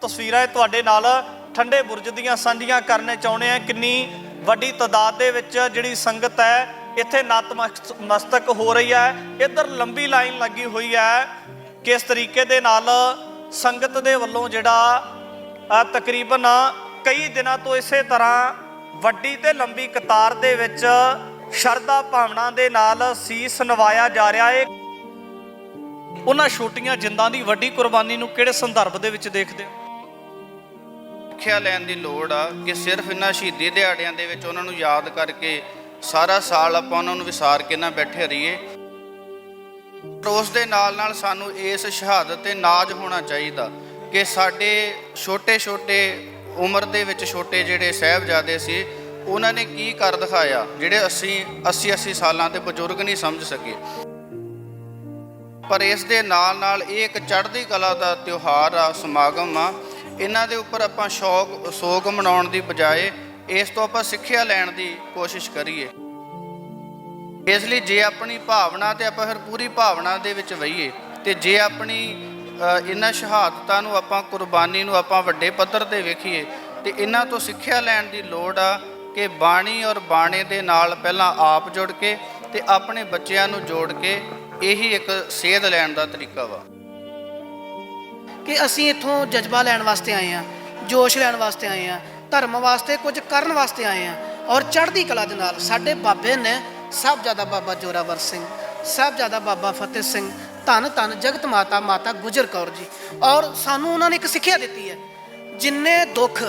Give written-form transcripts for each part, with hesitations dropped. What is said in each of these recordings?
तस्वीरां तुहाडे नाल ठंडे बुरज दीयां सांझीਆਂ करने चाहुंदे आ। किन्नी वड्डी तादाद दे विच जिहड़ी संगत है इत्थे नतमस्तक हो रही है। इधर लंबी लाइन लगी हुई है। किस तरीके दे नाल संगत दे वल्लों जिहड़ा तकरीबन कई दिनों तो इसे तरह वड्डी ते लंबी कतार दे विच शरधा भावना दे नाल सीस नवाया जा रहा है। उन्हां छोटियां जिंदां दी वड्डी कुर्बानी नूं किहड़े संदर्भ दे विच देखदे हो? ਸਿੱਖਿਆ ਲੈਣ ਦੀ ਲੋੜ ਆ ਕਿ ਸਿਰਫ ਇਹਨਾਂ ਸ਼ਹੀਦੀ ਦਿਹਾੜਿਆਂ ਦੇ ਵਿੱਚ ਉਹਨਾਂ ਨੂੰ ਯਾਦ ਕਰਕੇ ਸਾਰਾ ਸਾਲ ਆਪਾਂ ਉਹਨਾਂ ਨੂੰ ਵਿਸਾਰ ਕੇ ਨਾ ਬੈਠੇ ਰਹੀਏ। ਪਰ ਉਸ ਦੇ ਨਾਲ ਨਾਲ ਸਾਨੂੰ ਇਸ ਸ਼ਹਾਦਤ ਤੇ ਨਾਜ਼ ਹੋਣਾ ਚਾਹੀਦਾ ਕਿ ਸਾਡੇ ਛੋਟੇ ਛੋਟੇ ਉਮਰ ਦੇ ਵਿੱਚ ਛੋਟੇ ਜਿਹੜੇ ਸਾਹਿਬਜ਼ਾਦੇ ਸੀ ਉਹਨਾਂ ਨੇ ਕੀ ਕਰ ਦਿਖਾਇਆ, ਜਿਹੜੇ ਅਸੀਂ 80 ਸਾਲਾਂ ਦੇ ਬਜ਼ੁਰਗ ਨਹੀਂ ਸਮਝ ਸਕੇ। ਪਰ ਇਸ ਦੇ ਨਾਲ ਨਾਲ ਇਹ ਇੱਕ ਚੜ੍ਹਦੀ ਕਲਾ ਦਾ ਤਿਉਹਾਰ ਆ, ਸਮਾਗਮ ਆ। ਇਹਨਾਂ ਦੇ ਉੱਪਰ ਆਪਾਂ ਸੋਗ ਮਨਾਉਣ ਦੀ ਬਜਾਏ ਇਸ ਤੋਂ ਆਪਾਂ ਸਿੱਖਿਆ ਲੈਣ ਦੀ ਕੋਸ਼ਿਸ਼ ਕਰੀਏ। ਇਸ ਲਈ ਜੇ ਆਪਣੀ ਭਾਵਨਾ ਤੇ ਆਪਾਂ ਫਿਰ ਪੂਰੀ ਭਾਵਨਾ ਦੇ ਵਿੱਚ ਵਹੀਏ ਤੇ ਜੇ ਆਪਣੀ ਇਹਨਾਂ ਸ਼ਹਾਦਤਾਂ ਨੂੰ ਆਪਾਂ ਕੁਰਬਾਨੀ ਨੂੰ ਆਪਾਂ ਵੱਡੇ ਪੱਧਰ ਤੇ ਵੇਖੀਏ ਤੇ ਇਹਨਾਂ ਤੋਂ ਸਿੱਖਿਆ ਲੈਣ ਦੀ ਲੋੜ ਆ ਕਿ ਬਾਣੀ ਔਰ ਬਾਣੇ ਦੇ ਨਾਲ ਪਹਿਲਾਂ ਆਪ ਜੁੜ ਕੇ ਤੇ ਆਪਣੇ ਬੱਚਿਆਂ ਨੂੰ ਜੋੜ ਕੇ ਇਹੀ ਇੱਕ ਸੇਧ ਲੈਣ ਦਾ ਤਰੀਕਾ ਵਾ कि असी इत्थों जज्बा लैन वास्ते आए हैं, जोश लैन वास्ते आए हैं, धर्म वास्ते कुछ करन वास्ते आए हैं। और चढ़ती कला दे नाल साडे बाबे ने साहबजादा बाबा जोरावर सिंह, साहबजादा बाबा फतेह सिंह, धन धन जगत माता माता गुजर कौर जी। और सानू उन्होंने एक सिक्ख्या दी है, जिन्ने दुख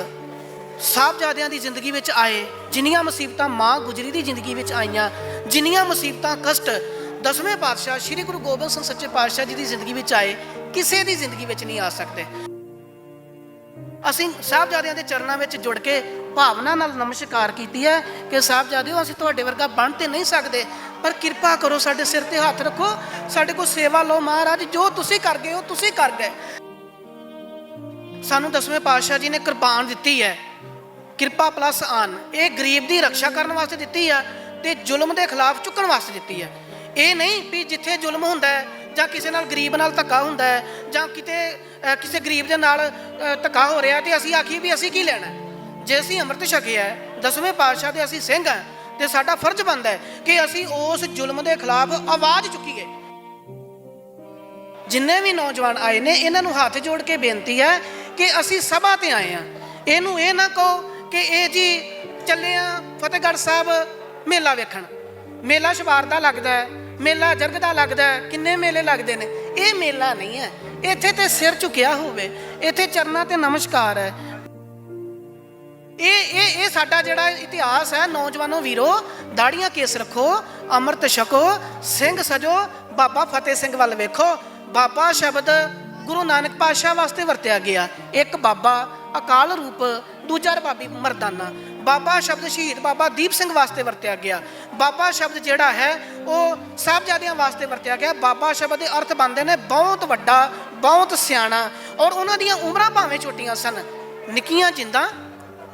साहबजादियां दी जिंदगी विच आए, जिन्नियां मुसीबतां माँ गुजरी दी जिंदगी विच आईयां, जिन्नियां मुसीबतां कष्ट 10वें पातशाह श्री गुरु गोबिंद सिंह सच्चे पातशाह जी की जिंदगी में आए, किसी की जिंदगी में नहीं आ सकते। असीं साहबजादियां दे चरणों में जुड़ के भावना नाल नमस्कार कीती है कि साहबजादिओ असीं तुहाडे वर्गा बन ते नहीं सकते, पर किरपा करो साडे सिर ते हत्थ रखो, साडे कोल सेवा लो महाराज, जो तुसीं कर गए हो तुसीं कर गए। सानू 10वें पातशाह जी ने कुर्बान दिती है, किरपा प्लस आन, ये गरीब की रक्षा करने वास्ते दिती है ते जुल्म के खिलाफ चुकन वास्ते दिती है। ये नहीं भी जिथे जुल्म हुंदा है ਜਾਂ ਕਿਸੇ ਨਾਲ ਗਰੀਬ ਨਾਲ ਧੱਕਾ ਹੁੰਦਾ ਹੈ ਜਾਂ ਕਿਤੇ ਕਿਸੇ ਗਰੀਬ ਦੇ ਨਾਲ ਧੱਕਾ ਹੋ ਰਿਹਾ ਤੇ ਅਸੀਂ ਆਖੀਏ ਵੀ ਅਸੀਂ ਕੀ ਲੈਣਾ। ਜੇ ਅਸੀਂ ਅੰਮ੍ਰਿਤ ਛਕਿਆ 10ਵੇਂ ਪਾਤਸ਼ਾਹ ਦੇ ਅਸੀਂ ਸਿੰਘ ਹਾਂ ਤੇ ਸਾਡਾ ਫਰਜ਼ ਬਣਦਾ ਹੈ ਕਿ ਅਸੀਂ ਉਸ ਜ਼ੁਲਮ ਦੇ ਖਿਲਾਫ ਆਵਾਜ਼ ਚੁੱਕੀਏ। ਜਿੰਨੇ ਵੀ ਨੌਜਵਾਨ ਆਏ ਨੇ ਇਹਨਾਂ ਨੂੰ ਹੱਥ ਜੋੜ ਕੇ ਬੇਨਤੀ ਹੈ ਕਿ ਅਸੀਂ ਸਭਾ ਤੇ ਆਏ ਹਾਂ। ਇਹਨੂੰ ਇਹ ਨਾ ਕਹੋ ਕਿ ਇਹ ਜੀ ਚੱਲੇ ਆ ਫਤਿਹਗੜ੍ਹ ਸਾਹਿਬ ਮੇਲਾ ਵੇਖਣ, ਮੇਲਾ ਸ਼ਵਾਰ ਦਾ ਲੱਗਦਾ ਹੈ, मेला जरग का लगता है, किन्ने मेले लगते हैं। ये मेला नहीं है, इत्थे ते सिर झुकिया होवे, इत्थे चरना ते नमस्कार है। ये साडा जिहड़ा इतिहास है, नौजवानों वीरो दाड़ियां केस रखो, अमृत छको, सिंह सजो, बाबा फतेह सिंह वाल वेखो। बाबा शब्द गुरु नानक पातशाह वास्ते वरत्या गया, एक बाबा अकाल रूप, दूजा बाबी मरदाना। बाबा शब्द शहीद बाबा दीप सिंह वास्ते वरत्या गया। बाबा शब्द जिहड़ा है वो साहबजादियां वास्ते वरत्या गया। बाबा शब्द के अर्थ बनते हैं बहुत वड्डा, बहुत सियाणा। और उन्हां दीयां उमरां भावें छोटियां सन, निक्कियां जिंदां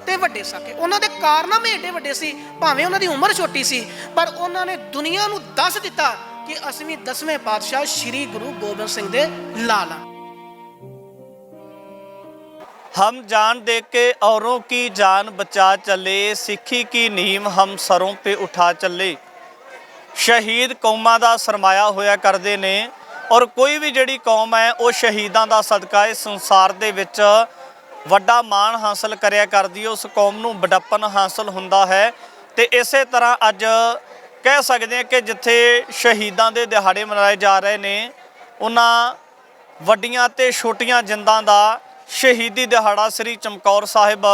ते वड्डे साके, उन्हां दे कारनामे एडे वड्डे सी, भावें उन्हां दी उमर छोटी सी, पर उन्हां ने दुनिया नूं दस दिता कि असीं भी 10वें पातशाह श्री गुरु गोबिंद सिंह दे लाल हां। हम जान दे के औरों की जान बचा चले, सिक्खी की नीम हम सरों पे उठा चले। शहीद कौमां दा सरमाया होया करदे ने और कोई भी जिहड़ी कौम है वो शहीदां दा सदका इस संसार दे विच वड्डा मान हासिल करिया करदी है, उस कौम नूं वडप्पन हासिल हुंदा है। ते इसे तरह अज कह सकते हैं कि जिथे शहीदां दे दिहाड़े मनाए जा रहे ने, उन्हां वड्डियां ते छोटियां जिंदां दा शहीदी दिहाड़ा श्री चमकौर साहिब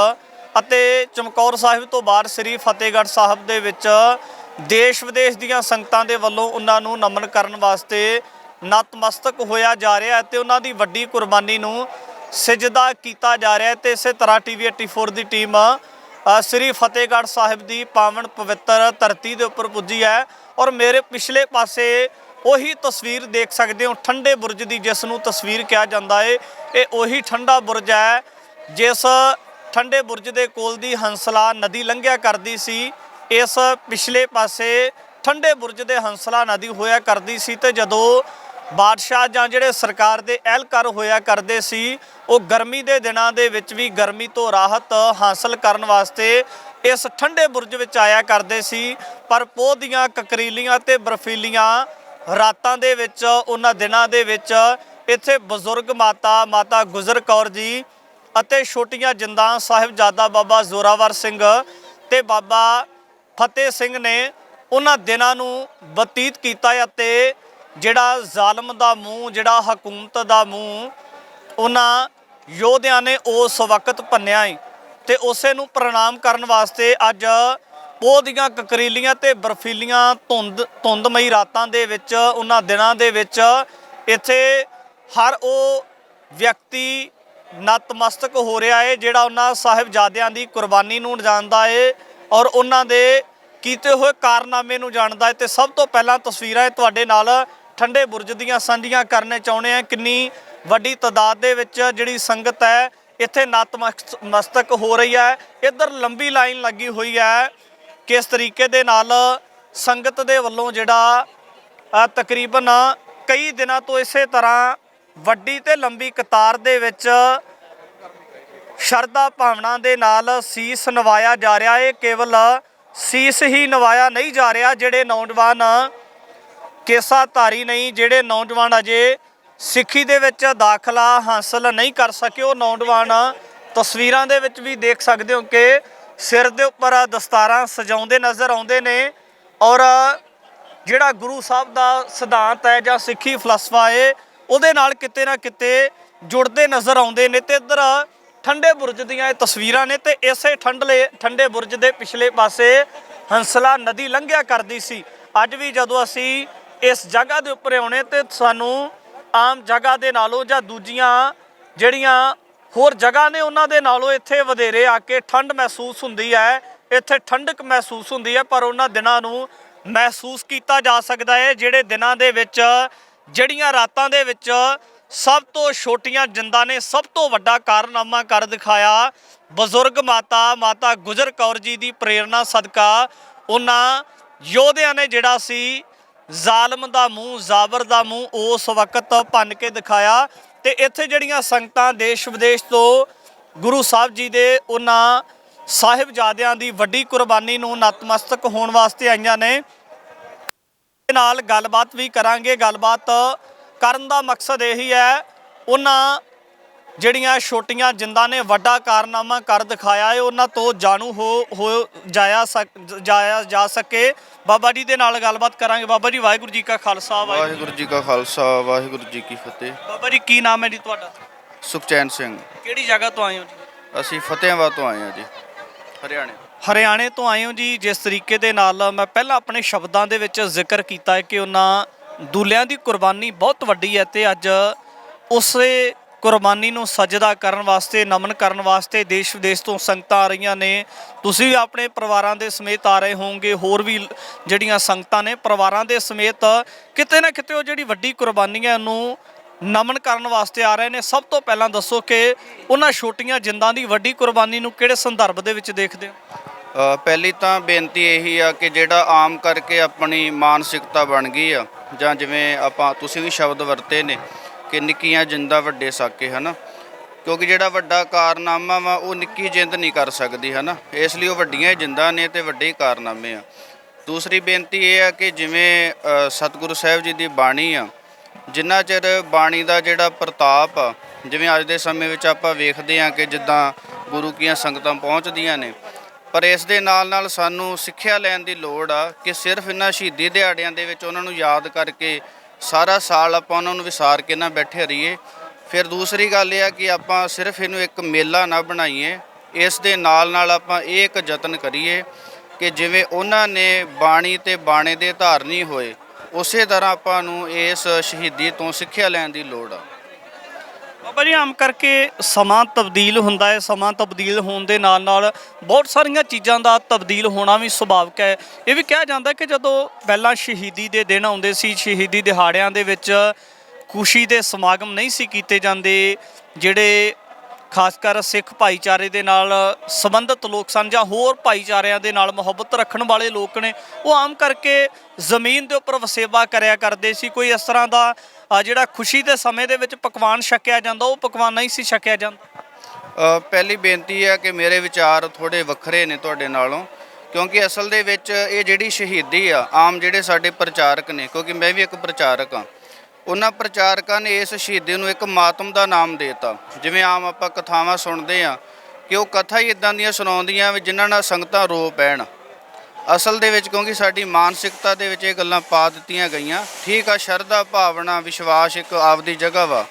ਅਤੇ ਚਮਕੌਰ ਸਾਹਿਬ ਤੋਂ ਬਾਅਦ श्री ਫਤਿਹਗੜ੍ਹ ਸਾਹਿਬ ਦੇ ਵਿੱਚ ਦੇਸ਼ ਵਿਦੇਸ਼ ਦੀਆਂ ਸੰਗਤਾਂ ਦੇ ਵੱਲੋਂ ਉਹਨਾਂ ਨੂੰ ਨਮਨ ਕਰਨ ਵਾਸਤੇ ਨਤਮਸਤਕ ਹੋਇਆ ਜਾ ਰਿਹਾ ਹੈ ਤੇ ਉਹਨਾਂ ਦੀ ਵੱਡੀ ਕੁਰਬਾਨੀ ਨੂੰ ਸਜਦਾ ਕੀਤਾ ਜਾ ਰਿਹਾ ਹੈ। ਤੇ ਇਸੇ ਤਰ੍ਹਾਂ ਟੀਵੀ 84 ਦੀ ਟੀਮ श्री ਫਤਿਹਗੜ੍ਹ ਸਾਹਿਬ ਦੀ ਪਾਵਨ ਪਵਿੱਤਰ ਧਰਤੀ ਦੇ ਉੱਪਰ ਪੁੱਜੀ ਹੈ ਔਰ ਮੇਰੇ ਪਿਛਲੇ ਪਾਸੇ ਉਹੀ ਤਸਵੀਰ ਦੇਖ ਸਕਦੇ ਹੋ ਠੰਡੇ ਬੁਰਜ ਦੀ, ਜਿਸ ਨੂੰ ਤਸਵੀਰ ਕਿਹਾ ਜਾਂਦਾ ਹੈ। ਇਹ ਉਹੀ ਠੰਡਾ ਬੁਰਜ ਹੈ ਜਿਸ ਠੰਡੇ ਬੁਰਜ ਦੇ ਕੋਲ ਦੀ ਹੰਸਲਾ ਨਦੀ ਲੰਘਿਆ ਕਰਦੀ ਸੀ। ਇਸ ਪਿਛਲੇ ਪਾਸੇ ਠੰਡੇ ਬੁਰਜ ਦੇ ਹੰਸਲਾ ਨਦੀ ਹੋਇਆ ਕਰਦੀ ਸੀ ਤੇ ਜਦੋਂ ਬਾਦਸ਼ਾਹ ਜਾਂ ਜਿਹੜੇ ਸਰਕਾਰ ਦੇ ਅਹਿਲਕਾਰ ਹੋਇਆ ਕਰਦੇ ਸੀ, ਉਹ ਗਰਮੀ ਦੇ ਦਿਨਾਂ ਦੇ ਵਿੱਚ ਵੀ ਗਰਮੀ ਤੋਂ ਰਾਹਤ ਹਾਸਲ ਕਰਨ ਵਾਸਤੇ ਇਸ ਠੰਡੇ ਬੁਰਜ ਵਿੱਚ ਆਇਆ ਕਰਦੇ ਸੀ। ਪਰ ਪੋਹ ਦੀਆਂ ਕਕਰੀਲੀਆਂ ਤੇ ਬਰਫੀਲੀਆਂ ਰਾਤਾਂ ਦੇ ਵਿੱਚ, ਉਹਨਾਂ ਦਿਨਾਂ ਦੇ ਵਿੱਚ ਇੱਥੇ ਬਜ਼ੁਰਗ ਮਾਤਾ ਗੁਜਰ ਕੌਰ ਜੀ ਅਤੇ ਛੋਟੀਆਂ ਜਿੰਦਾਂ ਸਾਹਿਬਜ਼ਾਦਾ ਬਾਬਾ ਜ਼ੋਰਾਵਰ ਸਿੰਘ ਤੇ ਬਾਬਾ ਫਤਿਹ ਸਿੰਘ ਨੇ ਉਹਨਾਂ ਦਿਨਾਂ ਨੂੰ ਬਤੀਤ ਕੀਤਾ ਅਤੇ ਜਿਹੜਾ ਜ਼ਾਲਮ ਦਾ ਮੂੰਹ, ਜਿਹੜਾ ਹਕੂਮਤ ਦਾ ਮੂੰਹ ਉਹਨਾਂ ਯੋਧਿਆਂ ਨੇ ਉਸ ਵਕਤ ਭੰਨਿਆ ਹੈ। ਤੇ ਉਸੇ ਨੂੰ ਪ੍ਰਣਾਮ ਕਰਨ ਵਾਸਤੇ ਅੱਜ ਪੋਹ ਦੀਆਂ ਕਕਰੀਲੀਆਂ ਤੇ ਬਰਫੀਲੀਆਂ ਧੁੰਦਮਈ ਰਾਤਾਂ ਦੇ ਵਿੱਚ, ਉਹਨਾਂ ਦਿਨਾਂ ਦੇ ਵਿੱਚ ਇੱਥੇ ਹਰ ਉਹ ਵਿਅਕਤੀ ਨਤਮਸਤਕ ਹੋ ਰਿਹਾ ਹੈ ਜਿਹੜਾ ਉਹਨਾਂ ਸਾਹਿਬਜ਼ਾਦਿਆਂ ਦੀ ਕੁਰਬਾਨੀ ਨੂੰ ਜਾਣਦਾ ਹੈ ਔਰ ਉਹਨਾਂ ਦੇ ਕੀਤੇ ਹੋਏ ਕਾਰਨਾਮੇ ਨੂੰ ਜਾਣਦਾ ਹੈ। ਤੇ ਸਭ ਤੋਂ ਪਹਿਲਾਂ ਤਸਵੀਰਾਂ ਤੁਹਾਡੇ ਨਾਲ ਠੰਡੇ ਬੁਰਜ ਦੀਆਂ ਸਾਂਝੀਆਂ ਕਰਨੇ ਚਾਹੁੰਦੇ ਆ। ਕਿੰਨੀ ਵੱਡੀ ਤਾਦਾਦ ਦੇ ਵਿੱਚ ਜਿਹੜੀ ਸੰਗਤ ਹੈ ਇੱਥੇ ਨਤਮਸਤਕ ਹੋ ਰਹੀ ਹੈ। ਇੱਧਰ ਲੰਬੀ ਲਾਈਨ ਲੱਗੀ ਹੋਈ ਹੈ। ਕਿਸ ਤਰੀਕੇ ਦੇ ਨਾਲ ਸੰਗਤ ਦੇ ਵੱਲੋਂ ਜਿਹੜਾ ਤਕਰੀਬਨ ਕਈ ਦਿਨਾਂ ਤੋਂ ਇਸੇ ਤਰ੍ਹਾਂ ਵੱਡੀ ਤੇ ਲੰਬੀ ਕਤਾਰ ਦੇ ਵਿੱਚ ਸ਼ਰਧਾ ਭਾਵਨਾ ਦੇ ਨਾਲ ਸੀਸ ਨਵਾਇਆ ਜਾ ਰਿਹਾ ਹੈ। ਕੇਵਲ ਸੀਸ ਹੀ ਨਵਾਇਆ ਨਹੀਂ ਜਾ ਰਿਹਾ, ਜਿਹੜੇ ਨੌਜਵਾਨ ਕੇਸਾਧਾਰੀ ਨਹੀਂ, ਜਿਹੜੇ ਨੌਜਵਾਨ ਅਜੇ ਸਿੱਖੀ ਦੇ ਵਿੱਚ ਦਾਖਲਾ ਹਾਸਲ ਨਹੀਂ ਕਰ ਸਕੇ, ਉਹ ਨੌਜਵਾਨ ਤਸਵੀਰਾਂ ਦੇ ਵਿੱਚ ਵੀ ਦੇਖ ਸਕਦੇ ਹੋ ਕਿ ਸਿਰ ਦੇ ਉੱਪਰ ਦਸਤਾਰਾਂ ਸਜਾਉਂਦੇ ਨਜ਼ਰ ਆਉਂਦੇ ਨੇ ਔਰ ਜਿਹੜਾ ਗੁਰੂ ਸਾਹਿਬ ਦਾ ਸਿਧਾਂਤ ਹੈ ਜਾਂ ਸਿੱਖੀ ਫਲਸਫਾ ਹੈ ਉਹਦੇ ਨਾਲ ਕਿਤੇ ਨਾ ਕਿਤੇ ਜੁੜਦੇ ਨਜ਼ਰ ਆਉਂਦੇ ਨੇ। ਤੇ ਇੱਧਰ ਠੰਡੇ ਬੁਰਜ ਦੀਆਂ ਇਹ ਤਸਵੀਰਾਂ ਨੇ ਤੇ ਇਸੇ ਠੰਡੇ ਬੁਰਜ ਦੇ ਪਿਛਲੇ ਪਾਸੇ ਹੰਸਲਾ ਨਦੀ ਲੰਘਿਆ ਕਰਦੀ ਸੀ। ਅੱਜ ਵੀ ਜਦੋਂ ਅਸੀਂ ਇਸ ਜਗ੍ਹਾ ਦੇ ਉੱਪਰ ਆਉਣੇ ਤੇ ਸਾਨੂੰ ਆਮ ਜਗ੍ਹਾ ਦੇ ਨਾਲੋਂ ਜਾਂ ਦੂਜੀਆਂ ਜਿਹੜੀਆਂ ਹੋਰ ਜਗ੍ਹਾ ਨੇ ਉਹਨਾਂ ਦੇ ਨਾਲੋਂ ਇੱਥੇ ਵਧੇਰੇ ਆ ਕੇ ਠੰਡ ਮਹਿਸੂਸ ਹੁੰਦੀ ਹੈ, ਇੱਥੇ ਠੰਡਕ ਮਹਿਸੂਸ ਹੁੰਦੀ ਹੈ। ਪਰ ਉਹਨਾਂ ਦਿਨਾਂ ਨੂੰ ਮਹਿਸੂਸ ਕੀਤਾ ਜਾ ਸਕਦਾ ਹੈ ਜਿਹੜੇ ਦਿਨਾਂ ਦੇ ਵਿੱਚ, ਜਿਹੜੀਆਂ ਰਾਤਾਂ ਦੇ ਵਿੱਚ ਸਭ ਤੋਂ ਛੋਟੀਆਂ ਜਿੰਦਾਂ ਨੇ ਸਭ ਤੋਂ ਵੱਡਾ ਕਾਰਨਾਮਾ ਕਰ ਦਿਖਾਇਆ। ਬਜ਼ੁਰਗ ਮਾਤਾ ਗੁਜਰ ਕੌਰ ਜੀ ਦੀ ਪ੍ਰੇਰਨਾ ਸਦਕਾ ਉਹਨਾਂ ਯੋਧਿਆਂ ਨੇ ਜਿਹੜਾ ਸੀ ਜ਼ਾਲਮ ਦਾ ਮੂੰਹ, ਜ਼ਾਬਰ ਦਾ ਮੂੰਹ ਉਸ ਵਕਤ ਭੰਨ ਕੇ ਦਿਖਾਇਆ। ਤੇ ਇੱਥੇ ਜਿਹੜੀਆਂ ਸੰਗਤਾਂ ਦੇਸ਼ ਵਿਦੇਸ਼ ਤੋਂ ਗੁਰੂ ਸਾਹਿਬ ਜੀ ਦੇ ਉਹਨਾਂ ਸਾਹਿਬਜ਼ਾਦਿਆਂ ਦੀ ਵੱਡੀ ਕੁਰਬਾਨੀ ਨੂੰ ਨਤਮਸਤਕ ਹੋਣ ਵਾਸਤੇ ਆਈਆਂ ਨੇ, ਨਾਲ ਗੱਲਬਾਤ ਵੀ ਕਰਾਂਗੇ। ਗੱਲਬਾਤ ਕਰਨ ਦਾ ਮਕਸਦ ਇਹੀ ਹੈ, ਉਹਨਾਂ ਜਿਹੜੀਆਂ ਛੋਟੀਆਂ ਜਿੰਦਾਂ ਨੇ ਵੱਡਾ ਕਾਰਨਾਮਾ ਕਰ ਦਿਖਾਇਆ ਹੈ ਉਹਨਾਂ ਤੋਂ ਜਾਣੂ ਹੋ ਜਾਇਆ ਜਾ ਸਕੇ। ਬਾਬਾ ਜੀ ਦੇ ਨਾਲ ਗੱਲਬਾਤ ਕਰਾਂਗੇ। ਬਾਬਾ ਜੀ ਵਾਹਿਗੁਰੂ ਜੀ ਕਾ ਖਾਲਸਾ, ਵਾਹਿਗੁਰੂ ਜੀ ਕਾ ਖਾਲਸਾ, ਵਾਹਿਗੁਰੂ ਜੀ ਕੀ ਫਤਿਹ। ਬਾਬਾ ਜੀ ਕੀ ਨਾਮ ਹੈ ਜੀ ਤੁਹਾਡਾ? ਸੁਖਚੈਨ ਸਿੰਘ। ਕਿਹੜੀ ਜਗ੍ਹਾ ਤੋਂ ਆਏ ਹੋ ਜੀ? ਅਸੀਂ ਫਤਿਹਾਬਾਦ ਤੋਂ ਆਏ ਹਾਂ ਜੀ, ਹਰਿਆਣੇ ਤੋਂ ਆਏ ਹੋ ਜੀ। ਜਿਸ ਤਰੀਕੇ ਦੇ ਨਾਲ ਮੈਂ ਪਹਿਲਾਂ ਆਪਣੇ ਸ਼ਬਦਾਂ ਦੇ ਵਿੱਚ ਜ਼ਿਕਰ ਕੀਤਾ ਹੈ ਕਿ ਉਹਨਾਂ ਦੂਲਿਆਂ ਦੀ ਕੁਰਬਾਨੀ ਬਹੁਤ ਵੱਡੀ ਹੈ ਤੇ ਅੱਜ ਉਸੇ ਕੁਰਬਾਨੀ ਨੂੰ ਸਜਦਾ ਕਰਨ ਵਾਸਤੇ, ਨਮਨ ਕਰਨ ਵਾਸਤੇ ਦੇਸ਼ ਵਿਦੇਸ਼ ਤੋਂ ਸੰਗਤਾਂ ਆ ਰਹੀਆਂ ਨੇ। ਤੁਸੀਂ ਵੀ ਆਪਣੇ ਪਰਿਵਾਰਾਂ ਦੇ ਸਮੇਤ ਆ ਰਹੇ ਹੋਵੋਗੇ, ਹੋਰ ਵੀ ਜਿਹੜੀਆਂ ਸੰਗਤਾਂ ਨੇ ਪਰਿਵਾਰਾਂ ਦੇ ਸਮੇਤ ਕਿਤੇ ਨਾ ਕਿਤੇ ਉਹ ਜਿਹੜੀ ਵੱਡੀ ਕੁਰਬਾਨੀ ਹੈ ਉਹਨੂੰ ਨਮਨ ਕਰਨ ਵਾਸਤੇ ਆ ਰਹੇ ਨੇ। ਸਭ ਤੋਂ ਪਹਿਲਾਂ ਦੱਸੋ ਕਿ ਉਹਨਾਂ ਛੋਟੀਆਂ ਜਿੰਦਾਂ ਦੀ ਵੱਡੀ ਕੁਰਬਾਨੀ ਨੂੰ ਕਿਹੜੇ ਸੰਦਰਭ ਦੇ ਵਿੱਚ ਦੇਖਦੇ ਹੋ? ਪਹਿਲੀ ਤਾਂ ਬੇਨਤੀ ਇਹੀ ਆ ਕਿ ਜਿਹੜਾ ਆਮ ਕਰਕੇ ਆਪਣੀ ਮਾਨਸਿਕਤਾ ਬਣ ਗਈ ਆ, ਜਾਂ ਜਿਵੇਂ ਤੁਸੀਂ ਵੀ ਸ਼ਬਦ ਵਰਤੇ ਨੇ ਕਿ ਨਿੱਕੀਆਂ ਜਿੰਦਾਂ ਵੱਡੇ ਸਾਕੇ, ਹੈ ਨਾ, ਕਿਉਂਕਿ ਜਿਹੜਾ ਵੱਡਾ ਕਾਰਨਾਮਾ ਵਾ ਉਹ ਨਿੱਕੀ ਜਿੰਦ ਨਹੀਂ ਕਰ ਸਕਦੀ, ਹੈ ਨਾ, ਇਸ ਲਈ ਉਹ ਵੱਡੀਆਂ ਜਿੰਦਾਂ ਨੇ ਤੇ ਵੱਡੇ ਕਾਰਨਾਮੇ ਆ। ਦੂਸਰੀ ਬੇਨਤੀ ਇਹ ਆ ਕਿ ਜਿਵੇਂ ਸਤਿਗੁਰੂ ਸਾਹਿਬ ਜੀ ਦੀ ਬਾਣੀ ਆ, ਜਿੰਨਾ ਚਿਰ ਬਾਣੀ ਦਾ ਜਿਹੜਾ ਪ੍ਰਤਾਪ ਆ, ਜਿਵੇਂ ਅੱਜ ਦੇ ਸਮੇਂ ਵਿੱਚ ਆਪਾਂ ਵੇਖਦੇ ਹਾਂ ਕਿ ਜਿੱਦਾਂ ਗੁਰੂ ਕੀਆਂ ਸੰਗਤਾਂ ਪਹੁੰਚਦੀਆਂ ਨੇ, ਪਰ ਇਸ ਦੇ ਨਾਲ ਨਾਲ ਸਾਨੂੰ ਸਿੱਖਿਆ ਲੈਣ ਦੀ ਲੋੜ ਆ ਕਿ ਸਿਰਫ ਇਹਨਾਂ ਸ਼ਹੀਦੀ ਦਿਹਾੜਿਆਂ ਦੇ ਵਿੱਚ ਉਹਨਾਂ ਨੂੰ ਯਾਦ ਕਰਕੇ ਸਾਰਾ ਸਾਲ ਆਪਾਂ ਉਹਨਾਂ ਨੂੰ ਵਿਸਾਰ ਕੇ ਨਾ ਬੈਠੇ ਰਹੀਏ। ਫਿਰ ਦੂਸਰੀ ਗੱਲ ਇਹ ਆ ਕਿ ਆਪਾਂ ਸਿਰਫ ਇਹਨੂੰ ਇੱਕ ਮੇਲਾ ਨਾ ਬਣਾਈਏ, ਇਸ ਦੇ ਨਾਲ ਨਾਲ ਆਪਾਂ ਇਹ ਇੱਕ ਯਤਨ ਕਰੀਏ ਕਿ ਜਿਵੇਂ ਉਹਨਾਂ ਨੇ ਬਾਣੀ ਤੇ ਬਾਣੇ ਦੇ ਧਾਰਨੀ ਹੋਏ, ਉਸੇ ਤਰ੍ਹਾਂ ਆਪਾਂ ਨੂੰ ਇਸ ਸ਼ਹੀਦੀ ਤੋਂ ਸਿੱਖਿਆ ਲੈਣ ਦੀ ਲੋੜ ਆ। ਬਾਬਾ ਜੀ ਆਮ ਕਰਕੇ ਸਮਾਂ ਤਬਦੀਲ ਹੁੰਦਾ ਹੈ, ਸਮਾਂ ਤਬਦੀਲ ਹੋਣ ਦੇ ਨਾਲ ਨਾਲ ਬਹੁਤ ਸਾਰੀਆਂ ਚੀਜ਼ਾਂ ਦਾ ਤਬਦੀਲ ਹੋਣਾ ਵੀ ਸੁਭਾਵਿਕ ਹੈ। ਇਹ ਵੀ ਕਿਹਾ ਜਾਂਦਾ ਕਿ ਜਦੋਂ ਪਹਿਲਾਂ ਸ਼ਹੀਦੀ ਦੇ ਦਿਨ ਆਉਂਦੇ ਸੀ, ਸ਼ਹੀਦੀ ਦਿਹਾੜਿਆਂ ਦੇ ਵਿੱਚ ਖੁਸ਼ੀ ਦੇ ਸਮਾਗਮ ਨਹੀਂ ਸੀ ਕੀਤੇ ਜਾਂਦੇ, ਜਿਹੜੇ ਖਾਸ ਕਰ ਸਿੱਖ ਭਾਈਚਾਰੇ ਦੇ ਨਾਲ ਸੰਬੰਧਿਤ ਲੋਕ ਸਨ ਜਾਂ ਹੋਰ ਭਾਈਚਾਰਿਆਂ ਦੇ ਨਾਲ ਮੁਹੱਬਤ ਰੱਖਣ ਵਾਲੇ ਲੋਕ ਨੇ, ਉਹ ਆਮ ਕਰਕੇ ਜ਼ਮੀਨ ਦੇ ਉੱਪਰ ਵਸੇਬਾ ਕਰਿਆ ਕਰਦੇ ਸੀ। ਕੋਈ ਇਸ ਤਰ੍ਹਾਂ ਦਾ ਜਿਹੜਾ ਖੁਸ਼ੀ ਦੇ ਸਮੇਂ ਦੇ ਵਿੱਚ ਪਕਵਾਨ ਛਕਿਆ ਜਾਂਦਾ, ਉਹ ਪਕਵਾਨ ਨਹੀਂ ਸੀ ਛਕਿਆ ਜਾਂਦਾ। ਪਹਿਲੀ ਬੇਨਤੀ ਹੈ ਕਿ ਮੇਰੇ ਵਿਚਾਰ ਥੋੜ੍ਹੇ ਵੱਖਰੇ ਨੇ ਤੁਹਾਡੇ ਨਾਲੋਂ, ਕਿਉਂਕਿ ਅਸਲ ਦੇ ਵਿੱਚ ਇਹ ਜਿਹੜੀ ਸ਼ਹੀਦੀ ਆ, ਆਮ ਜਿਹੜੇ ਸਾਡੇ ਪ੍ਰਚਾਰਕ ਨੇ, ਕਿਉਂਕਿ ਮੈਂ ਵੀ ਇੱਕ ਪ੍ਰਚਾਰਕ ਹਾਂ, ਉਹਨਾਂ ਪ੍ਰਚਾਰਕਾਂ ਨੇ ਇਸ ਸ਼ਹੀਦੀ ਨੂੰ ਇੱਕ ਮਾਤਮ ਦਾ ਨਾਮ ਦੇਤਾ। ਜਿਵੇਂ ਆਮ ਆਪਾਂ ਕਥਾਵਾਂ ਸੁਣਦੇ ਹਾਂ ਕਿ ਉਹ ਕਥਾ ਹੀ ਇਦਾਂ ਦੀਆਂ ਸੁਣਾਉਂਦੀਆਂ ਵੀ ਜਿਨ੍ਹਾਂ ਨਾਲ ਸੰਗਤਾਂ ਰੋ ਪੈਣ। ਅਸਲ ਦੇ ਵਿੱਚ ਕਿਉਂਕਿ ਸਾਡੀ ਮਾਨਸਿਕਤਾ ਦੇ ਵਿੱਚ ਇਹ ਗੱਲਾਂ ਪਾ ਦਿੱਤੀਆਂ ਗਈਆਂ। ਠੀਕ ਆ, ਸ਼ਰਧਾ ਭਾਵਨਾ ਵਿਸ਼ਵਾਸ ਇੱਕ ਆਪਦੀ ਜਗ੍ਹਾ ਵਾ,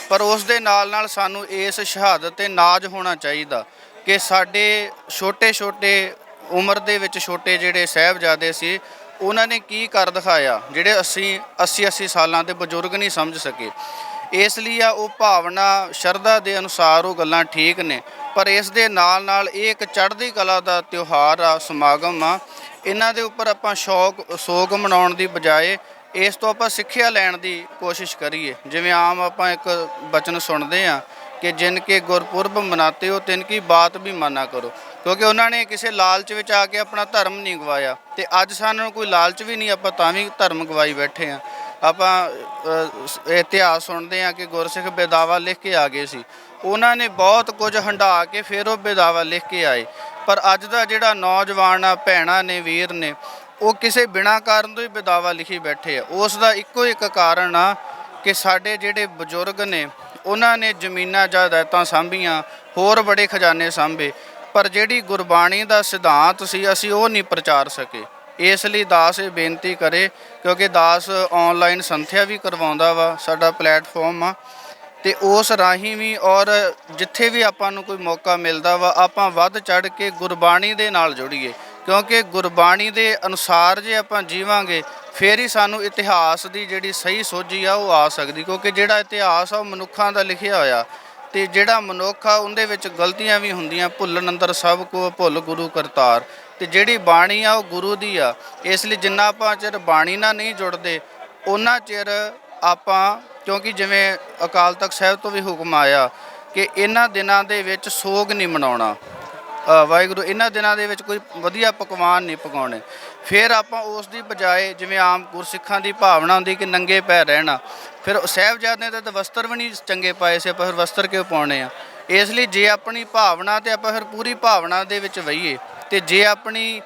ਪਰ ਉਸ ਦੇ ਨਾਲ ਨਾਲ ਸਾਨੂੰ ਇਸ ਸ਼ਹਾਦਤ 'ਤੇ ਨਾਜ਼ ਹੋਣਾ ਚਾਹੀਦਾ ਕਿ ਸਾਡੇ ਛੋਟੇ ਛੋਟੇ ਉਮਰ ਦੇ ਵਿੱਚ ਛੋਟੇ ਜਿਹੜੇ ਸਾਹਿਬਜ਼ਾਦੇ ਸੀ, ਉਹਨਾਂ ਨੇ ਕੀ ਕਰ ਦਿਖਾਇਆ, ਜਿਹੜੇ ਅਸੀਂ 80 ਸਾਲਾਂ ਦੇ ਬਜ਼ੁਰਗ ਨਹੀਂ ਸਮਝ ਸਕੇ। ਇਸ ਲਈ ਆ ਉਹ ਭਾਵਨਾ ਸ਼ਰਧਾ ਦੇ ਅਨੁਸਾਰ ਉਹ ਗੱਲਾਂ ਠੀਕ ਨੇ, ਪਰ ਇਸ ਦੇ ਨਾਲ ਨਾਲ ਇਹ ਇੱਕ ਚੜ੍ਹਦੀ ਕਲਾ ਦਾ ਤਿਉਹਾਰ ਆ, ਸਮਾਗਮ ਆ। ਇਹਨਾਂ ਦੇ ਉੱਪਰ ਆਪਾਂ ਸੋਗ ਮਨਾਉਣ ਦੀ ਬਜਾਏ ਇਸ ਤੋਂ ਆਪਾਂ ਸਿੱਖਿਆ ਲੈਣ ਦੀ ਕੋਸ਼ਿਸ਼ ਕਰੀਏ। ਜਿਵੇਂ ਆਮ ਆਪਾਂ ਇੱਕ ਬਚਨ ਸੁਣਦੇ ਹਾਂ ਕਿ ਜਿਨ ਕੇ ਗੁਰਪੁਰਬ ਮਨਾਤੇ ਹੋ ਤਿਨ ਕੀ ਬਾਤ ਵੀ ਮਾਨਾ ਕਰੋ, ਕਿਉਂਕਿ ਉਹਨਾਂ ਨੇ ਕਿਸੇ ਲਾਲਚ ਵਿੱਚ ਆ ਕੇ ਆਪਣਾ ਧਰਮ ਨਹੀਂ ਗਵਾਇਆ, ਤੇ ਅੱਜ ਸਾਨੂੰ ਕੋਈ ਲਾਲਚ ਵੀ ਨਹੀਂ, ਆਪਾਂ ਤਾਂ ਵੀ ਧਰਮ ਗਵਾਈ ਬੈਠੇ ਹਾਂ। ਆਪਾਂ ਇਤਿਹਾਸ ਸੁਣਦੇ ਹਾਂ ਕਿ ਗੁਰਸਿੱਖ ਬੇਦਾਵਾ ਲਿਖ ਕੇ ਆ ਗਏ ਸੀ, ਉਹਨਾਂ ਨੇ ਬਹੁਤ ਕੁਝ ਹੰਢਾ ਕੇ ਫਿਰ ਉਹ ਬੇਦਾਵਾ ਲਿਖ ਕੇ ਆਏ। ਪਰ ਅੱਜ ਦਾ ਜਿਹੜਾ ਨੌਜਵਾਨ ਆ, ਭੈਣਾਂ ਨੇ, ਵੀਰ ਨੇ, ਉਹ ਕਿਸੇ ਬਿਨਾਂ ਕਾਰਨ ਤੋਂ ਹੀ ਬੇਦਾਵਾ ਲਿਖੀ ਬੈਠੇ ਆ। ਉਸ ਦਾ ਇੱਕੋ ਇੱਕ ਕਾਰਨ ਆ ਕਿ ਸਾਡੇ ਜਿਹੜੇ ਬਜ਼ੁਰਗ ਨੇ ਉਹਨਾਂ ਨੇ ਜ਼ਮੀਨਾਂ ਜਾਇਦਾਦਾਂ ਸਾਂਭੀਆਂ, ਹੋਰ ਬੜੇ ਖਜ਼ਾਨੇ ਸਾਂਭੇ, ਪਰ ਜਿਹੜੀ ਗੁਰਬਾਣੀ ਦਾ ਸਿਧਾਂਤ ਸੀ ਅਸੀਂ ਉਹ ਨਹੀਂ ਪ੍ਰਚਾਰ ਸਕੇ। ਇਸ ਲਈ ਦਾਸ ਇਹ ਬੇਨਤੀ ਕਰੇ, ਕਿਉਂਕਿ ਦਾਸ ਆਨਲਾਈਨ ਸੰਥਿਆ ਵੀ ਕਰਵਾਉਂਦਾ ਵਾ, ਸਾਡਾ ਪਲੇਟਫਾਰਮ ਆ, ਤੇ ਉਸ ਰਾਹੀਂ ਵੀ ਔਰ ਜਿੱਥੇ ਵੀ ਆਪਾਂ ਨੂੰ ਕੋਈ ਮੌਕਾ ਮਿਲਦਾ ਵਾ ਆਪਾਂ ਵੱਧ ਚੜ੍ਹ ਕੇ ਗੁਰਬਾਣੀ ਦੇ ਨਾਲ ਜੁੜੀਏ, ਕਿਉਂਕਿ ਗੁਰਬਾਣੀ ਦੇ ਅਨੁਸਾਰ ਜੇ ਆਪਾਂ ਜੀਵਾਂਗੇ ਫਿਰ ਹੀ ਸਾਨੂੰ ਇਤਿਹਾਸ ਦੀ ਜਿਹੜੀ ਸਹੀ ਸੋਝੀ ਆ ਉਹ ਆ ਸਕਦੀ। ਕਿਉਂਕਿ ਜਿਹੜਾ ਇਤਿਹਾਸ ਆ ਉਹ ਮਨੁੱਖਾਂ ਦਾ ਲਿਖਿਆ ਹੋਇਆ, ਤੇ ਜਿਹੜਾ ਮਨੁੱਖ ਆ ਉਹਦੇ ਵਿੱਚ ਗਲਤੀਆਂ ਵੀ ਹੁੰਦੀਆਂ। ਭੁੱਲਣ ਅੰਦਰ ਸਭ ਕੋ ਭੁੱਲ ਗੁਰੂ ਕਰਤਾਰ, ਤੇ ਜਿਹੜੀ ਬਾਣੀ ਆ ਉਹ ਗੁਰੂ ਦੀ ਆ। ਇਸ ਲਈ ਜਿੰਨਾ ਆਪਾਂ ਚਿਰ ਬਾਣੀ ਨਾਲ ਨਹੀਂ ਜੁੜਦੇ ਉਹਨਾਂ ਚਿਰ ਆਪਾਂ, ਕਿਉਂਕਿ ਜਿਵੇਂ ਅਕਾਲ ਤਖਤ ਸਾਹਿਬ ਤੋਂ ਵੀ ਹੁਕਮ ਆਇਆ ਕਿ ਇਹਨਾਂ ਦਿਨਾਂ ਦੇ ਵਿੱਚ ਸੋਗ ਨਹੀਂ ਮਨਾਉਣਾ, ਵਾਹਿਗੁਰੂ ਇਹਨਾਂ ਦਿਨਾਂ ਦੇ ਵਿੱਚ ਕੋਈ ਵਧੀਆ ਪਕਵਾਨ ਨਹੀਂ ਪਕਾਉਣੇ। ਫਿਰ ਆਪਾਂ ਉਸ ਦੀ ਬਜਾਏ ਜਿਵੇਂ ਆਮ ਗੁਰਸਿੱਖਾਂ ਦੀ ਭਾਵਨਾ ਹੁੰਦੀ ਕਿ ਨੰਗੇ ਪੈਰ ਰਹਿਣਾ, ਫਿਰ ਸਾਹਿਬਜ਼ਾਦਿਆਂ ਦੇ ਤਾਂ ਵਸਤਰ ਵੀ ਨਹੀਂ ਚੰਗੇ ਪਾਏ ਸੀ, ਆਪਾਂ ਫਿਰ ਵਸਤਰ ਕਿਉਂ ਪਾਉਣੇ ਆ। ਇਸ ਲਈ ਜੇ ਆਪਣੀ ਭਾਵਨਾ ਤੇ ਆਪਾਂ ਫਿਰ ਪੂਰੀ ਭਾਵਨਾ ਦੇ ਵਿੱਚ ਵਹੀਏ, ਤੇ ਜੇ ਆਪਣੀ